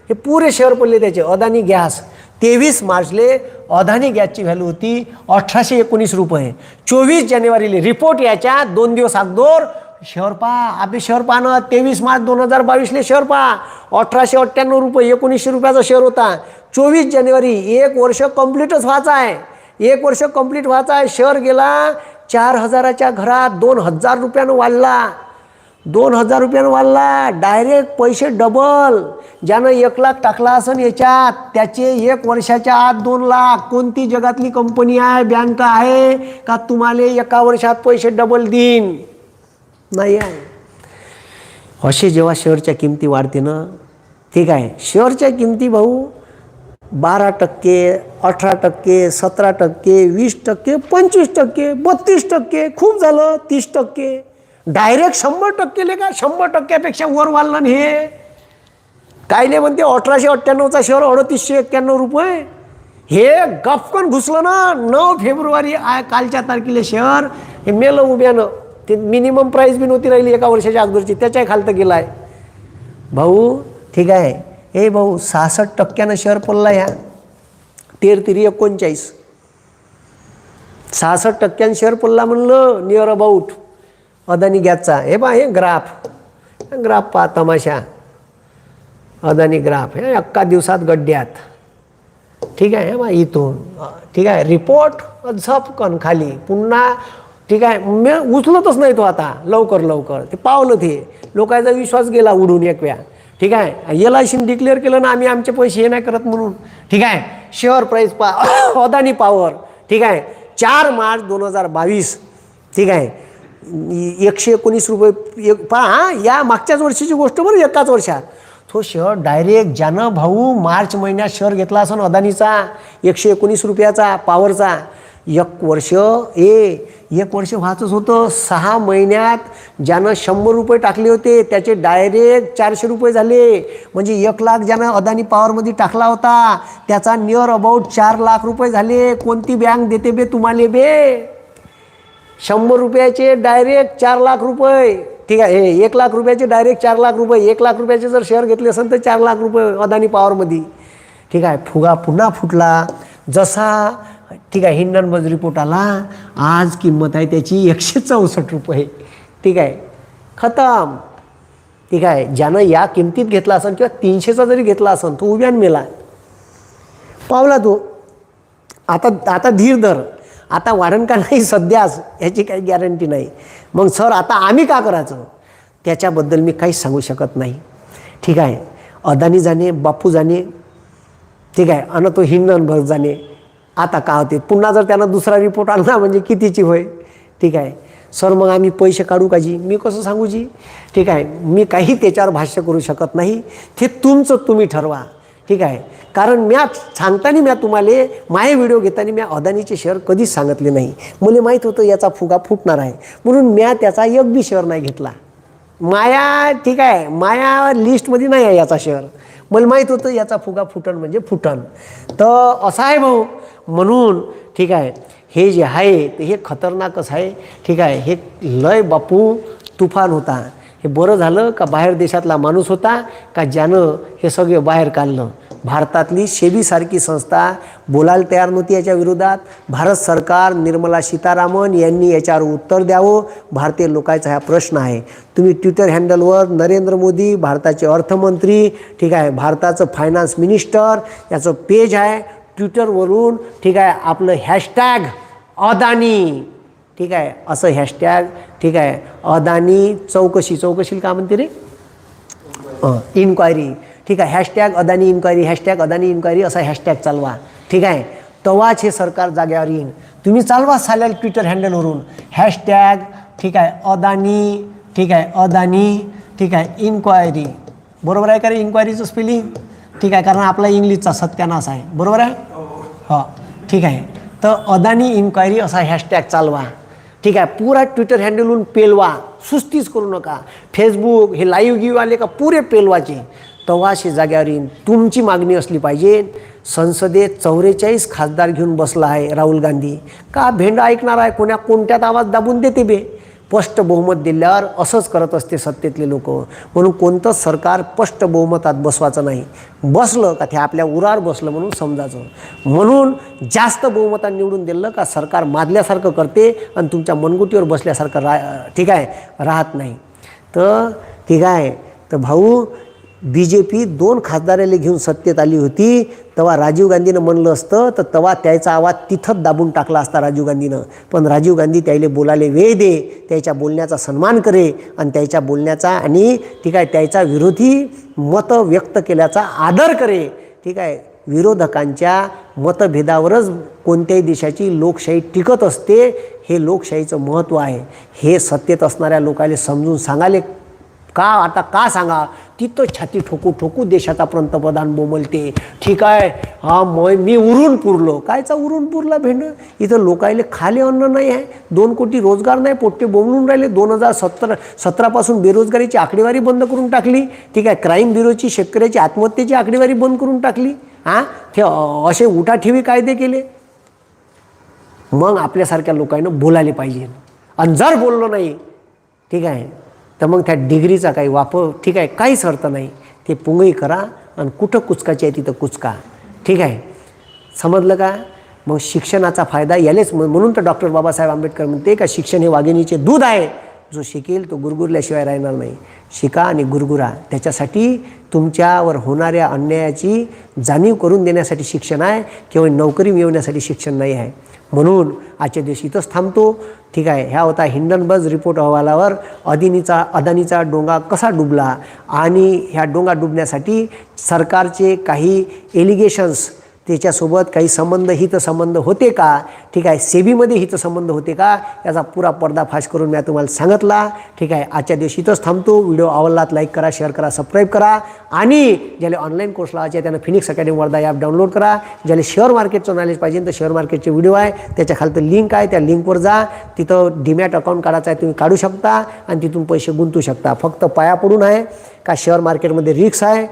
हे पुरे शेअर पडले त्याचे. अदानी गॅस 23 मार्चले अदानी गॅसची व्हॅल्यू होती 1819 रुपये. 24 जानेवारीले रिपोर्ट याच्या 2 दिवस अगोदर शेअर पहा आपले शेअर पहा ना. 23 मार्च 2022 शेअर पहा 1898 रुपये 1900 रुपयाचा शेअर होता. 24 जानेवारी 1 वर्ष कंप्लीटच व्हायचं आहे. 1 वर्ष कंप्लीट व्हायचं आहे. शेअर गेला 4000च्या घरात 2000 रुपयानं वाढला. 2000 रुपयानं वाढला. डायरेक्ट पैसे डबल. ज्यानं 1 लाख टाकला असन याच्यात त्याचे 1 वर्षाच्या आत 2 लाख. कोणती जगातली कंपनी आहे बँक आहे का तुम्हाला एका वर्षात पैसे डबल देईन? नाही आहे. असे जेव्हा शेअरच्या किमती वाढते ना ठीक आहे शेअरच्या किमती भाऊ 12%, 18%, 17%, 20%, 25%, 32%, खूप झालं 30%. डायरेक्ट 100% ले का 100%पेक्षा वर वाढलं हे. कायले म्हणते 1898चा शेअर 3891 रुपये. हे गपकन घुसलं ना 9 फेब्रुवारी कालच्या तारखेला शेअर हे मेलं उभ्यानं. ते मिनिमम प्राईस बी नव्हती राहिली एका वर्षाच्या अगोदरची त्याच्याही खालतं गेला आहे भाऊ. ठीक आहे. हे भाऊ 66% शेअर पडला ह्या 1339 66% शेअर पडला म्हणलं नियर अबाउट अदानी गॅसचा. हे बा हे ग्राफ पहा तमाशा. अदानी ग्राफ हे एका दिवसात गड्ड्यात. ठीक आहे. हे बा इथून ठीक आहे रिपोर्ट झपकन खाली पुन्हा. ठीक आहे. मी उचलतच नाही तो आता लवकर ते पावलं ते लोकांचा विश्वास गेला उडून एक वेळा. ठीक आहे. LICने डिक्लेअर केलं ना आम्ही आमचे पैसे हे नाही करत म्हणून. ठीक आहे. शेअर प्राईस पहा अदानी पॉवर. ठीक आहे 4 मार्च 2022 ठीक आहे 119 रुपये पहा. या मागच्याच वर्षीची गोष्ट बरं एकाच वर्षात तो शेअर डायरेक्ट ज्यानं भाऊ मार्च महिन्यात शेअर घेतला असन अदानीचा 119 रुपयाचा पॉवरचा 1 वर्ष 1 वर्ष व्हायचंच होतं. 6 महिन्यात ज्यानं 100 रुपये टाकले होते त्याचे डायरेक्ट 400 रुपये झाले. म्हणजे 1 लाख ज्यानं अदानी पॉवरमध्ये टाकला होता त्याचा नियर अबाउट 4 लाख रुपये झाले. कोणती बँक देते बे तुम्हाला बे 100 रुपयाचे डायरेक्ट 4 लाख रुपये. ठीक आहे. 1 लाख रुपयाचे डायरेक्ट 4 लाख रुपये. 1 लाख रुपयाचे जर शेअर घेतले असेल तर 4 लाख रुपये अदानी पॉवरमध्ये. ठीक आहे. फुगा पुन्हा फुटला जसा. ठीक आहे. हिंडनबर्ग रिपोर्ट आला आज किंमत आहे त्याची 164 रुपये. ठीक आहे. खतम. ठीक आहे. ज्यानं या किमतीत घेतला असेल किंवा 300चा जरी घेतला असेल तो उभ्यान मेला पावला तो. आता धीर धर. आता वाढन का नाही सध्याच याची काही गॅरंटी नाही. मग सर आता आम्ही का करायचं त्याच्याबद्दल मी काहीच सांगू शकत नाही. ठीक आहे. अदानी जाणे बापू जाणे. ठीक आहे. आणि तो हिंडनबर्ग जाणे. आता का होते पुन्हा जर त्यानं दुसरा रिपोर्ट आणला म्हणजे कितीची होय. ठीक आहे. सर मग आम्ही पैसे काढू का जी? मी कसं सांगू जी? ठीक आहे, मी काही त्याच्यावर भाष्य करू शकत नाही. ते तुमचं तुम्ही ठरवा. ठीक आहे, कारण म्या सांगताना म्या तुम्हाला माझे व्हिडिओ घेताना म्या अदानीचे शेअर कधीच सांगितले नाही. मला माहीत होतं याचा फुगा फुटणार आहे, म्हणून म्या त्याचा एक बी शेअर नाही घेतला. माया ठीक आहे, माया लिस्टमध्ये नाही आहे याचा शेअर. मला माहीत होतं याचा फुगा फुटन म्हणजे फुटन. तर असं आहे भाऊ. म्हणून ठीक आहे, हे जे आहे ते हे खतरनाकच आहे. ठीक आहे, हे लय बापू तुफान होता. हे बरं झालं का बाहेर देशातला माणूस होता का ज्यानं हे सगळे बाहेर काढलं. भारतातली सेबीसारखी संस्था बोलायला तयार नव्हती याच्या विरोधात. भारत सरकार, निर्मला सीतारामन यांनी याच्यावर उत्तर द्यावं. भारतीय लोकांचा हा प्रश्न आहे. तुम्ही ट्विटर हँडलवर नरेंद्र मोदी, भारताचे अर्थमंत्री, ठीक आहे, भारताचं फायनान्स मिनिस्टर याचं पेज आहे ट्विटरवरून. ठीक आहे, आपलं हॅशटॅग अदानी, ठीक आहे, असं हॅशटॅग, ठीक आहे, अदानी चौकशीला का म्हणते रे, इन्क्वायरी, ठीक आहे, hashtag Adani inquiry, hashtag Adani inquiry असा हॅशटॅग चालवा. ठीक आहे, तेव्हाच हे सरकार जाग्यावर येईन. तुम्ही चालवा चालेल ट्विटर हँडलवरून हॅशटॅग, ठीक आहे, अदानी, ठीक आहे, अदानी, ठीक आहे, इन्क्वायरी. बरोबर आहे का रे इन्क्वायरीचं स्पेलिंग? ठीक आहे, कारण आपला इंग्लिशचा सत्यानाश आहे. बरोबर आहे? हो, ठीक आहे. तर अदानी इन्क्वायरी असा हॅशटॅग चालवा. ठीक आहे, पुरा ट्विटर हँडलवरून पेलवा, सुस्तीच करू नका. फेसबुक हे लाईव्ह गिव्ह आले का पुरे पेलवाचे. तेव्हाशी जाग्यावर येईन. तुमची मागणी असली पाहिजे. संसदेत 44 खासदार घेऊन बसला आहे राहुल गांधी. का भेंड ऐकणार आहे? कोणत्यात आवाज दाबून देते बे. स्पष्ट बहुमत दिल्यावर असंच करत असते सत्तेतले लोक. म्हणून कोणतंच सरकार स्पष्ट बहुमतात बसवायचं नाही. बसलं का ते आपल्या उरावर बसलं म्हणून समजायचं. म्हणून जास्त बहुमतात निवडून दिलं का सरकार माजल्यासारखं करते आणि तुमच्या मनगुटीवर बसल्यासारखं ठीक आहे राहत नाही. तर ठीक आहे, तर भाऊ BJP 2 खासदाराला घेऊन सत्तेत आली होती. तेव्हा राजीव गांधीनं म्हणलं असतं तर तेव्हा त्याचा आवाज तिथंच दाबून टाकला असता राजीव गांधीनं. पण राजीव गांधी त्याला बोलायला वेळ दे, त्याच्या बोलण्याचा सन्मान करे आणि त्याच्या बोलण्याचा आणि ठीक आहे त्याचा विरोधी मत व्यक्त केल्याचा आदर करे. ठीक आहे, विरोधकांच्या मतभेदावरच कोणत्याही देशाची लोकशाही टिकत असते. हे लोकशाहीचं महत्त्व आहे. हे सत्तेत असणाऱ्या लोकांना समजून सांगाले का आता का सांगा. तिथं छाती ठोकू ठोकू देशाचा पंतप्रधान बोंबलते. ठीक आहे, हा मी उरून पुरलो. कायचा उरून पुरला भेंड? इथं लोकायले खाले अन्न नाही आहे. 2 कोटी रोजगार नाही, पोट्टे बोंबलून राहिले. 2017 बेरोजगारीची आकडेवारी बंद करून टाकली. ठीक आहे, क्राईम ब्युरोची शेतकऱ्याची आत्महत्येची आकडेवारी बंद करून टाकली. हां, ते असे उठाठेवी कायदे केले. मग आपल्यासारख्या लोकांना बोलायला पाहिजे. आणि जर बोललो नाही ठीक आहे तर मग त्या डिग्रीचा काही वापर ठीक आहे काहीच अर्थ नाही. ते पुंगई करा आणि कुठं कुचकाची आहे तिथं कुचका. ठीक आहे, समजलं का? मग शिक्षणाचा फायदा यालेच. म्हणून तर डॉक्टर बाबासाहेब आंबेडकर म्हणते का शिक्षण हे वाघिणीचे दूध आहे. जो शिकेल तो गुरगुरल्याशिवाय राहणार नाही. शिका आणि गुरगुरा. त्याच्यासाठी तुमच्यावर होणाऱ्या अन्यायाची जाणीव करून देण्यासाठी शिक्षण आहे. केवळ नोकरी मिळवण्यासाठी शिक्षण नाही आहे. म्हणून आजच्या दिवशी इथंच थांबतो. ठीक आहे, ह्या होता हिंडनबर्ग रिपोर्ट अहवालावर अदानीचा डोंगा कसा डुबला आणि ह्या डोंगा डुबण्यासाठी सरकारचे काही एलिगेशन्स त्याच्यासोबत काही हितसंबंध होते का. ठीक आहे, सेबीमध्ये हितसंबंध होते का याचा पुरा पर्दाफाश करून मी तुम्हाला सांगितला. ठीक आहे, आजच्या दिवशी इथंच थांबतो. व्हिडिओ आवडलात लाईक करा, शेअर करा, सबस्क्राईब करा. आणि ज्याला ऑनलाईन कोर्स लावायचे आहे त्यानं Phoenix academy Wardha app download करा. ज्याला शेअर मार्केटचं नॉलेज पाहिजे तर शेअर मार्केटचे व्हिडिओ आहे त्याच्या खालतं लिंक आहे. त्या लिंकवर जा. तिथं डीमॅट अकाउंट काढायचं आहे, तुम्ही काढू शकता आणि तिथून पैसे गुंतवू शकता. फक्त पाया पडून आहे का शेअर मार्केटमध्ये रिस्क आहे.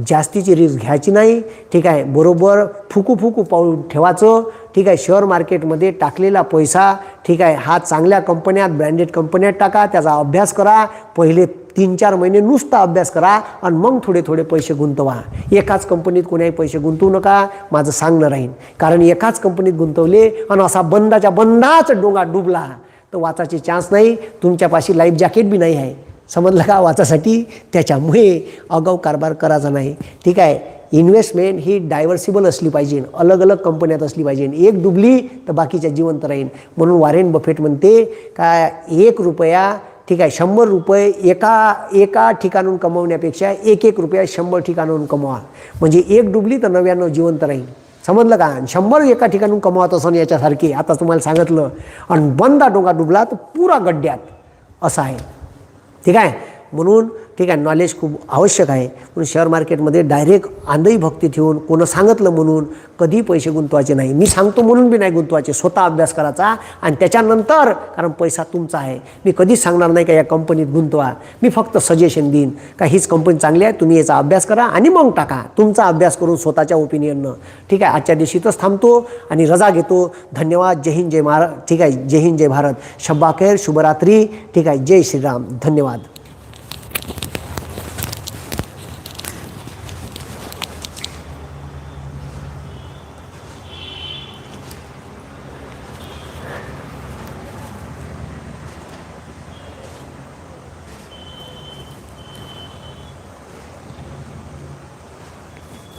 जास्तीची रिस्क घ्यायची नाही. ठीक आहे, बरोबर फुकू पाऊल ठेवायचं. ठीक आहे, शेअर मार्केटमध्ये टाकलेला पैसा ठीक आहे हा चांगल्या कंपन्यात ब्रँडेड कंपन्यात टाका. त्याचा अभ्यास करा. पहिले 3-4 महिने नुसता अभ्यास करा आणि मग थोडे पैसे गुंतवा. एकाच कंपनीत कोणाही पैसे गुंतवू नका. माझं सांगणं राहील. कारण एकाच कंपनीत गुंतवले आणि असा बंदाच डोंगा डुबला तर वाचायचे चान्स नाही. तुमच्यापाशी लाईफ जॅकेट बी नाही आहे. समजलं का? वाचासाठी. त्याच्यामुळे आगाऊ कारभार करायचा नाही. ठीक आहे, इन्व्हेस्टमेंट ही डायव्हर्सिबल असली पाहिजे. अलग कंपन्यात असली पाहिजे. एक डुबली तर बाकीच्या जिवंत राहील. म्हणून वॉरेन बफेट म्हणते का 1 रुपया ठीक आहे 100 रुपये एका ठिकाणून कमवण्यापेक्षा 1 रुपया 100 ठिकाणाहून कमवा. म्हणजे एक डुबली तर 99 जिवंत राहील. समजलं का? 100 एका ठिकाणून कमवत असन याच्यासारखी आता तुम्हाला सांगितलं, आणि बंदा डोंगा डुबला तर पुरा गड्ड्यात असं आहे. ठीक आहे. म्हणून ठीक आहे, नॉलेज खूप आवश्यक आहे. म्हणून शेअर मार्केटमध्ये डायरेक्ट आंधळी भक्ती ठेवून कोणं सांगितलं म्हणून कधी पैसे गुंतवायचे नाही. मी सांगतो म्हणून बी नाही गुंतवायचे. स्वतः अभ्यास करायचा आणि त्याच्यानंतर, कारण पैसा तुमचा आहे. मी कधीच सांगणार नाही का या कंपनीत गुंतवा. मी फक्त सजेशन देईन का हीच कंपनी चांगली आहे, तुम्ही याचा अभ्यास करा आणि मग टाका. तुमचा अभ्यास करून स्वतःच्या ओपिनियननं. ठीक आहे. आजच्या दिवशी इथंच थांबतो आणि रजा घेतो. धन्यवाद. जय हिंद जय महाराज. ठीक आहे. जय हिंद जय भारत. शब्बा खैर, शुभरात्री. ठीक आहे. जय श्रीराम. धन्यवाद.